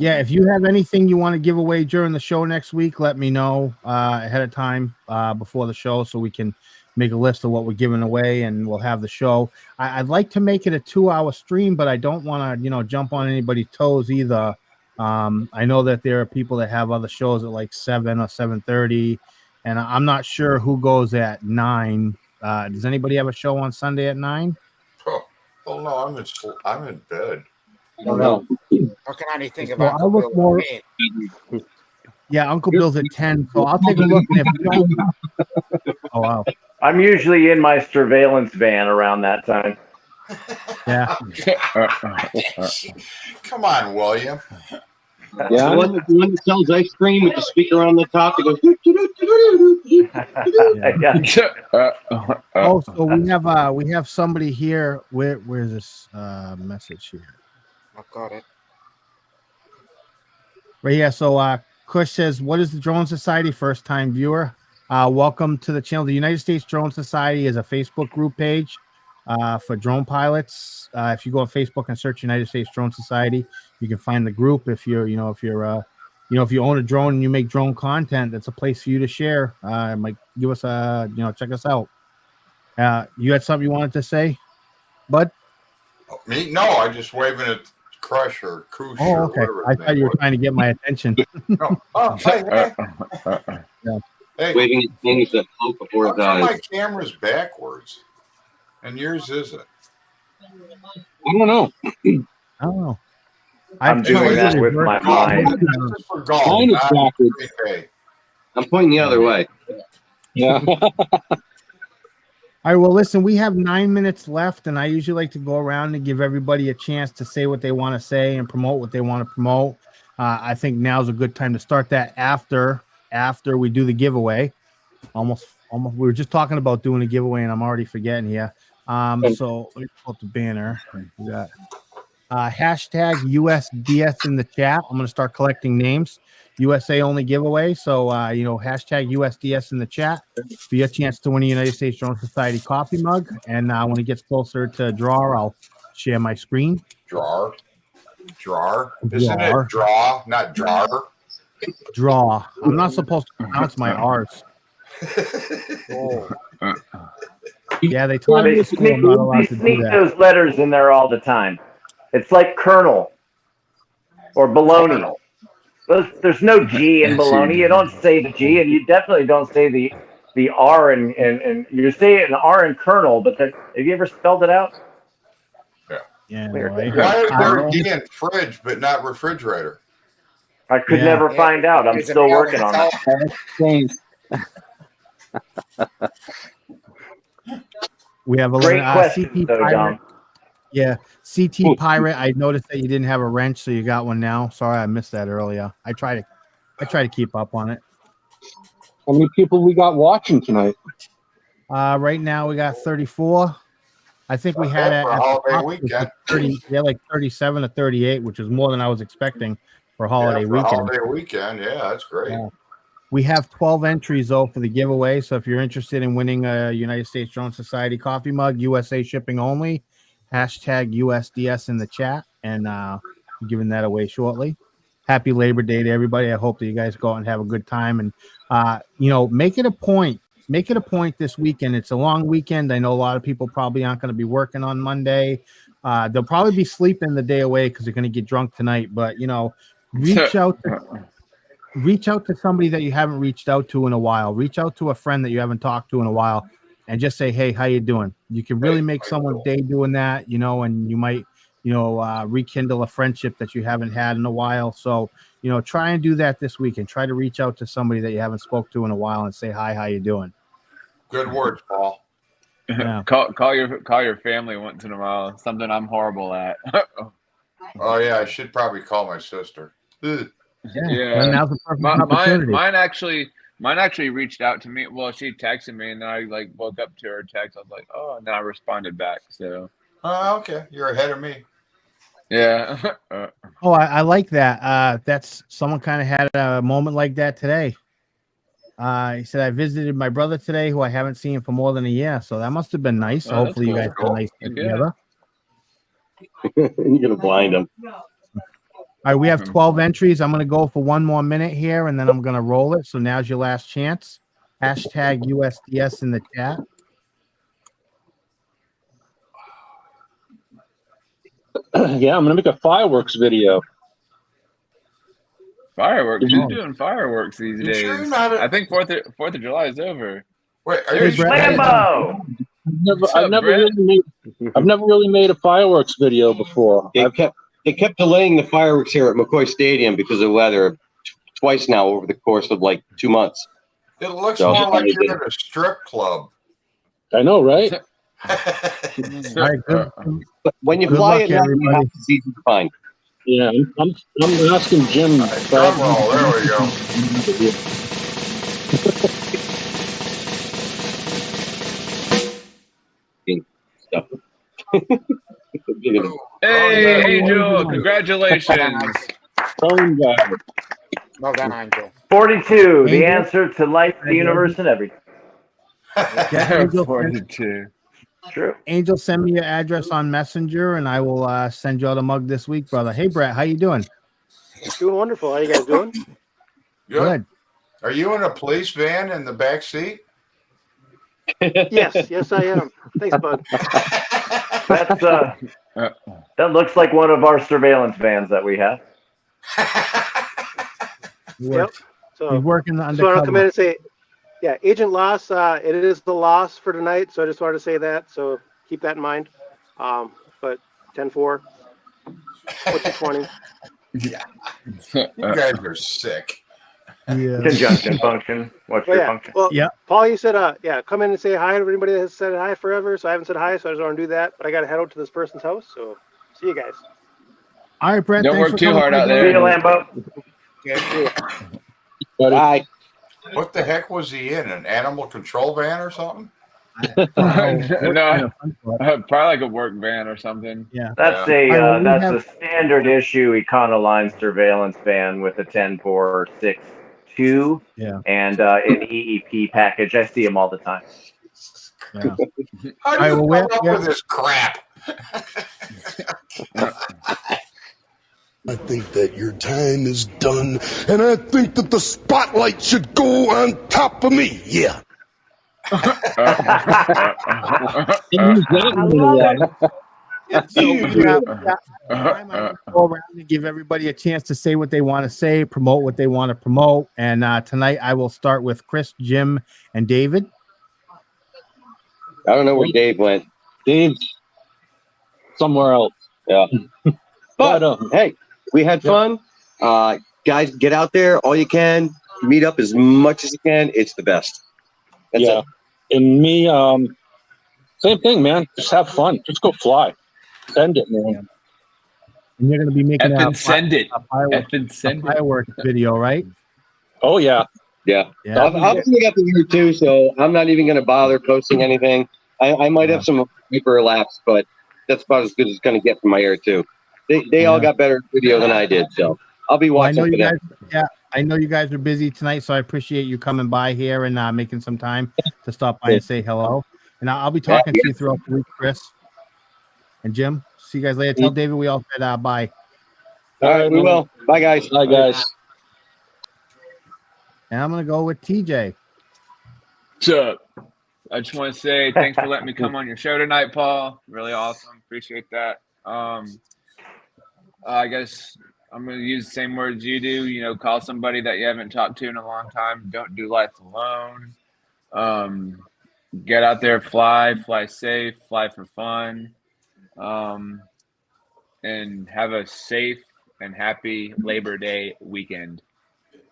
yeah, if you have anything you want to give away during the show next week, let me know ahead of time before the show so we can make a list of what we're giving away, and we'll have the show. I'd like to make it a 2-hour stream, but I don't want to, jump on anybody's toes either. I know that there are people that have other shows at like 7 or 7:30, and I'm not sure who goes at 9. Does anybody have a show on Sunday at 9? Oh no, I'm in bed. I don't know. I can only think about Yeah, Uncle Bill's at 10, so I'll take a look. And if we don't, oh wow, I'm usually in my surveillance van around that time. Yeah. Come on, William. Yeah, the one that sells ice cream with the speaker on the top that goes. Oh, so we have somebody here. Where's this message here? I've got it. Right here. So Kush says, what is the Drone Society? First time viewer. Welcome to the channel. The United States Drone Society is a Facebook group page for drone pilots. If you go on Facebook and search United States Drone Society, you can find the group. If you own a drone and you make drone content, that's a place for you to share. Like give us check us out. You had something you wanted to say, Bud? Me? No, I just waving at Crush or Kush or okay. whatever. I thought you were trying to get my attention. No. Oh, hey. Yeah. Hey, waving at things that float before his eyes. my camera's backwards, and yours isn't. I don't know. Oh, I'm doing that with my mind. Mine is backwards. I'm pointing the other way. Yeah. All right, well, listen, we have 9 minutes left, and I usually like to go around and give everybody a chance to say what they want to say and promote what they want to promote. I think now's a good time to start that after we do the giveaway. Almost, we were just talking about doing a giveaway, and I'm already forgetting here. So let me pull up the banner. We got hashtag USDS in the chat. I'm going to start collecting names. USA only giveaway. So, hashtag USDS in the chat for your chance to win a United States Drone Society coffee mug. And when it gets closer to draw, I'll share my screen. Draw. Isn't it draw, not jar? Draw. I'm not supposed to pronounce my R's. Yeah, they taught me in school. I'm not allowed to do that. Those letters in there all the time. It's like Colonel or baloney. There's no G in baloney. You don't say the G, and you definitely don't say the R and you say an R in Colonel, but have you ever spelled it out? Yeah. Right. Why is there a D in fridge but not refrigerator? I could never find out. I'm still working on it. We have a great question, CT Pirate. Yeah, CT Pirate. I noticed that you didn't have a wrench, so you got one now. Sorry, I missed that earlier. I try to keep up on it. How many people we got watching tonight? Right now we got 34. I think we had at holiday weekend. 30, like 37 to 38, which is more than I was expecting for holiday weekend. Holiday weekend, yeah, that's great. Yeah. We have 12 entries though for the giveaway. So if you're interested in winning a United States Drone Society coffee mug, USA shipping only, hashtag USDS in the chat, and giving that away shortly. Happy Labor Day to everybody. I hope that you guys go out and have a good time, and make it a point. Make it a point this weekend. It's a long weekend. I know a lot of people probably aren't going to be working on Monday. They'll probably be sleeping the day away because they're going to get drunk tonight. But reach out to somebody that you haven't reached out to in a while. Reach out to a friend that you haven't talked to in a while, and just say, "Hey, how you doing?" You can really make someone's day doing that, and you might, rekindle a friendship that you haven't had in a while. So, try and do that this weekend. Try to reach out to somebody that you haven't spoke to in a while and say, "Hi, how you doing?" Good words, Paul. Yeah. Call your family once in a while. Something I'm horrible at. Oh yeah, I should probably call my sister. Yeah. Now's the perfect opportunity. Mine actually reached out to me. Well, she texted me, and then I woke up to her text. I was like, oh, and then I responded back. So. Okay, you're ahead of me. Yeah. I like that. That's someone kind of had a moment like that today. He said, I visited my brother today, who I haven't seen for more than a year. So that must have been nice. So hopefully you guys had a nice day together. You're going to blind them. All right, we have 12 entries. I'm going to go for one more minute here, and then I'm going to roll it. So now's your last chance. Hashtag USDS in the chat. Yeah, I'm going to make a fireworks video. Fireworks? Who's doing fireworks these days? I think 4th of July is over. Wait, are you Lambo? I've never really made a fireworks video before. They kept delaying the fireworks here at McCoy Stadium because of weather twice now over the course of like 2 months. It looks more like you're at a strip club. I know, right? All right, good. But when you Good fly luck, at night, you everybody. have to see the fine. Yeah, I'm asking Jim. Drum roll. There we go. Stuff. Hey, Angel! Congratulations. Phone guy. Well done, Angel. 42, the Angel? answer to life, the universe, and everything. Yeah, Angel, 42. True. Angel, send me your address on Messenger, and I will send you out a mug this week, brother. Hey, Brett, how you doing? Doing wonderful. How you guys doing? Good. Are you in a police van in the back seat? Yes, I am. Thanks, bud. That's that looks like one of our surveillance vans that we have. Yep. So He's working just want to come in undercover. and say, yeah, Agent Loss. It is the loss for tonight. So I just wanted to say that. So keep that in mind. But 10-4. What's your 20? Yeah. You guys are sick. Yeah. Conjunction function. What's your function? Well, Paul, you said, come in and say hi to everybody that has said hi forever. So I haven't said hi, so I just want to do that. But I got to head out to this person's house. So see you guys. All right, Brett. Don't thanks work for too coming hard by, out brother. there. See you, Lambo. Bye. What the heck was he in? An animal control van or something? No, probably like a work van or something. Yeah. That's a standard issue Econoline surveillance van with a 10-4-6-2 and an EEP package. I see them all the time. Yeah. How do you come up with this crap? I think that your time is done, and I think that the spotlight should go on top of me. Yeah. So I'm gonna go around and give everybody a chance to say what they want to say, promote what they want to promote. And tonight I will start with Chris, Jim, and David. I don't know where Dave went. Dave's somewhere else. Yeah. But hey, we had fun. Guys, get out there all you can. Meet up as much as you can. It's the best. That's it. And me, same thing, man. Just have fun. Just go fly. Send it, man. And you're going to be making a fireworks video, right? Oh, yeah. Yeah. I've only got the year too, so I'm not even going to bother posting anything. I might have some paper lapse, but that's about as good as it's going to get from my air too. They all got better video than I did, so I'll be watching for that. I know you guys are busy tonight, so I appreciate you coming by here and making some time to stop by and say hello. And I'll be talking to you throughout the week, Chris and Jim. See you guys later. Tell David we all said bye. All right, we will. Bye, guys. Bye, guys. And I'm going to go with TJ. What's up? I just want to say thanks for letting me come on your show tonight, Paul. Really awesome. Appreciate that. I guess I'm going to use the same words you do. You know, call somebody that you haven't talked to in a long time. Don't do life alone. Get out there, fly safe, fly for fun, and have a safe and happy Labor Day weekend.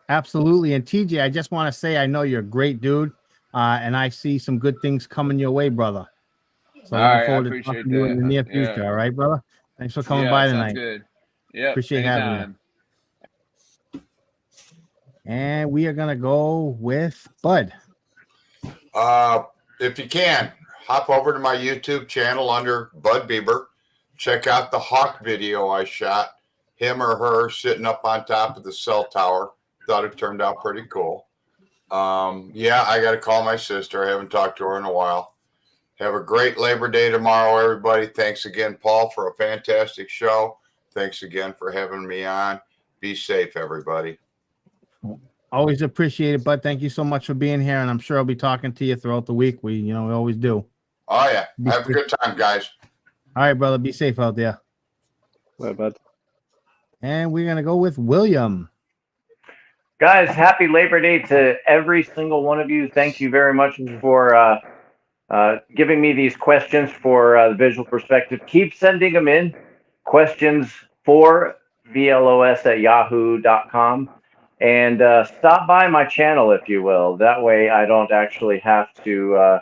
Absolutely. And TJ, I just want to say I know you're a great dude, and I see some good things coming your way, brother. So all looking right, forward I to appreciate talking to you in the near that. future. All right, brother? Thanks for coming Yeah, by sounds tonight. good. Yeah, Appreciate having you. And we are going to go with Bud. If you can, hop over to my YouTube channel under Bud Bieber. Check out the hawk video I shot. Him or her sitting up on top of the cell tower. Thought it turned out pretty cool. Yeah, I got to call my sister. I haven't talked to her in a while. Have a great Labor Day tomorrow, everybody. Thanks again, Paul, for a fantastic show. Thanks again for having me on. Be safe, everybody. Always appreciate it, Bud. Thank you so much for being here, and I'm sure I'll be talking to you throughout the week. We always do. Oh, yeah. Have a good time, guys. All right, brother. Be safe out there. Bye, Bud. And we're going to go with William. Guys, happy Labor Day to every single one of you. Thank you very much for giving me these questions for the visual perspective. Keep sending them in. Questions for vlos@yahoo.com. And stop by my channel, if you will. That way I don't actually have to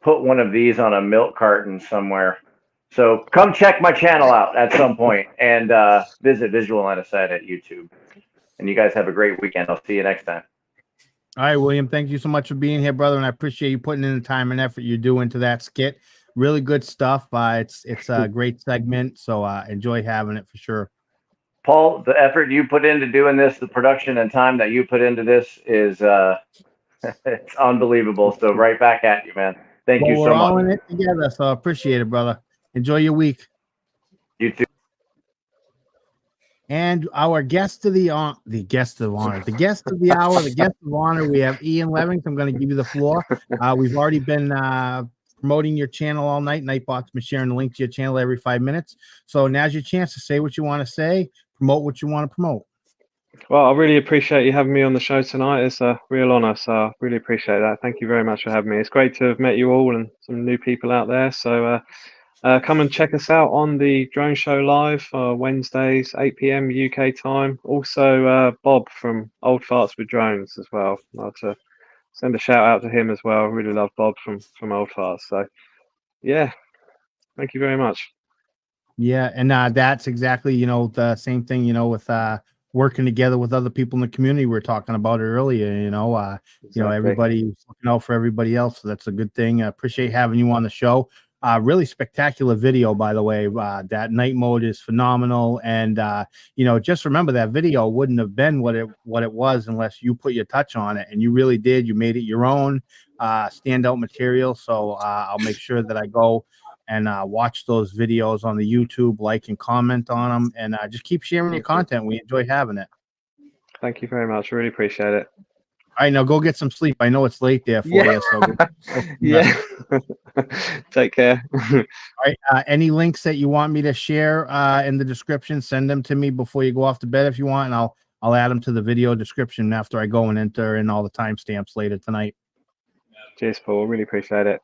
put one of these on a milk carton somewhere. So come check my channel out at some point and visit Visual Line of Sight at YouTube. And you guys have a great weekend. I'll see you next time. All right, William, thank you so much for being here, brother, and I appreciate you putting in the time and effort you do into that skit. Really good stuff. It's a great segment, so enjoy having it for sure. Paul, the effort you put into doing this, the production and time that you put into this is it's unbelievable. So right back at you, man. Thank you so much. We're all in it together, so I appreciate it, brother. Enjoy your week. You too. And our guest of the hour, the guest of honor, the guest of the hour, the guest of honor, we have Ian Levings. I'm going to give you the floor. We've already been promoting your channel all night. Nightbot's been sharing the link to your channel every 5 minutes. So now's your chance to say what you want to say, promote what you want to promote. Well, I really appreciate you having me on the show tonight. It's a real honor, so I really appreciate that. Thank you very much for having me. It's great to have met you all and some new people out there. So come and check us out on the Drone Show Live Wednesdays, 8 p.m. UK time. Also, Bob from Old Farts with Drones as well. I'd like to send a shout out to him as well. I really love Bob from Old Farts. So, yeah, thank you very much. Yeah, and that's exactly, the same thing, with working together with other people in the community. We were talking about it earlier, Exactly. Everybody looking out for everybody else. So that's a good thing. I appreciate having you on the show. Really spectacular video, by the way. That night mode is phenomenal. And, just remember that video wouldn't have been what it was unless you put your touch on it. And you really did. You made it your own standout material. So I'll make sure that I go and watch those videos on the YouTube, like and comment on them, and just keep sharing your content. We enjoy having it. Thank you very much. I really appreciate it. All right, now go get some sleep. I know it's late there for you. So yeah. Take care. All right. Any links that you want me to share in the description, send them to me before you go off to bed if you want, and I'll add them to the video description after I go and enter in all the timestamps later tonight. Cheers, Paul. Really appreciate it.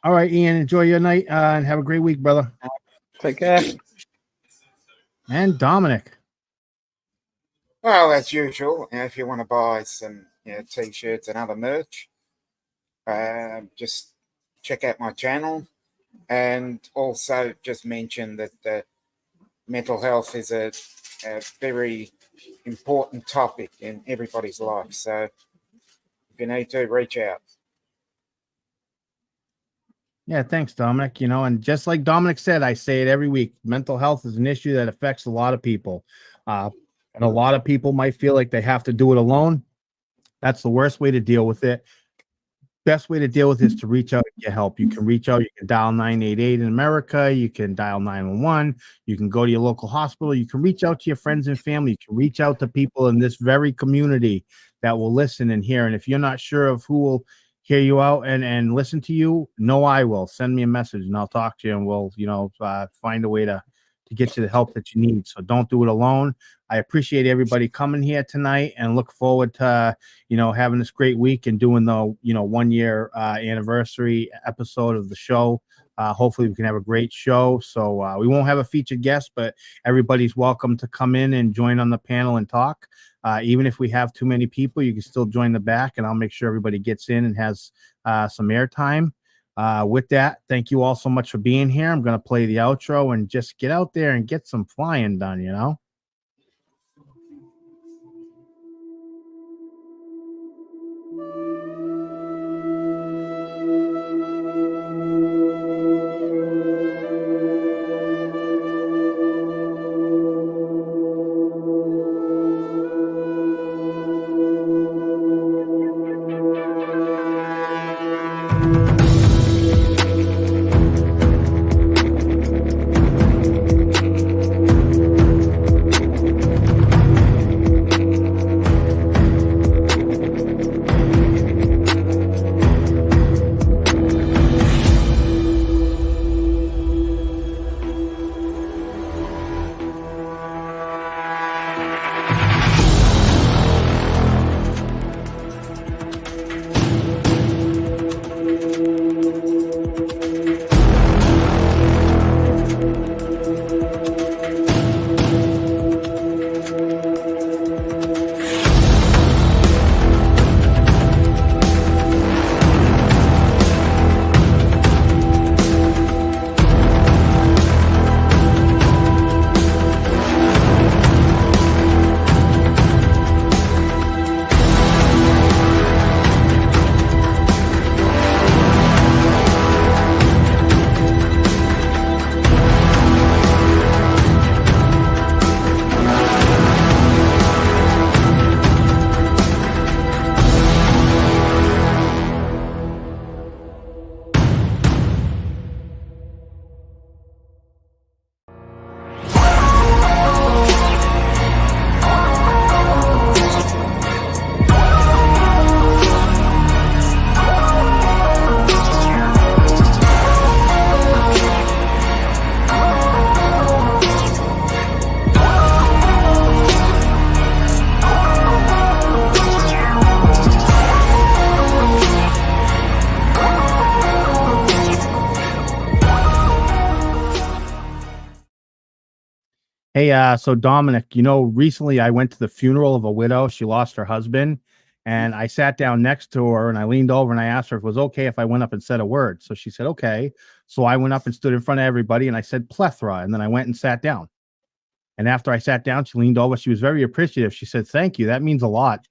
All right, Ian, enjoy your night and have a great week, brother. Take care. And Dominic. Well, as usual, if you want to buy some T-shirts and other merch, just check out my channel. And also just mention that mental health is a very important topic in everybody's life. So if you need to, reach out. Yeah, thanks, Dominic. And just like Dominic said, I say it every week. Mental health is an issue that affects a lot of people. And a lot of people might feel like they have to do it alone. That's the worst way to deal with it. Best way to deal with it is to reach out and get help. You can reach out. You can dial 988 in America. You can dial 911. You can go to your local hospital. You can reach out to your friends and family. You can reach out to people in this very community that will listen and hear. And if you're not sure of who will hear you out and listen to you, no, I will. Send me a message and I'll talk to you and we'll, find a way to get you the help that you need. So don't do it alone. I appreciate everybody coming here tonight and look forward to, having this great week and doing the, 1 year anniversary episode of the show. Hopefully we can have a great show. So we won't have a featured guest, but everybody's welcome to come in and join on the panel and talk. Even if we have too many people, you can still join the back and I'll make sure everybody gets in and has some airtime. With that, thank you all so much for being here. I'm going to play the outro and just get out there and get some flying done, Hey, so Dominic, recently I went to the funeral of a widow. She lost her husband, and I sat down next to her and I leaned over and I asked her if it was okay if I went up and said a word. So she said, okay. So I went up and stood in front of everybody and I said plethora, and then I went and sat down. And after I sat down, she leaned over. She was very appreciative. She said, thank you. That means a lot.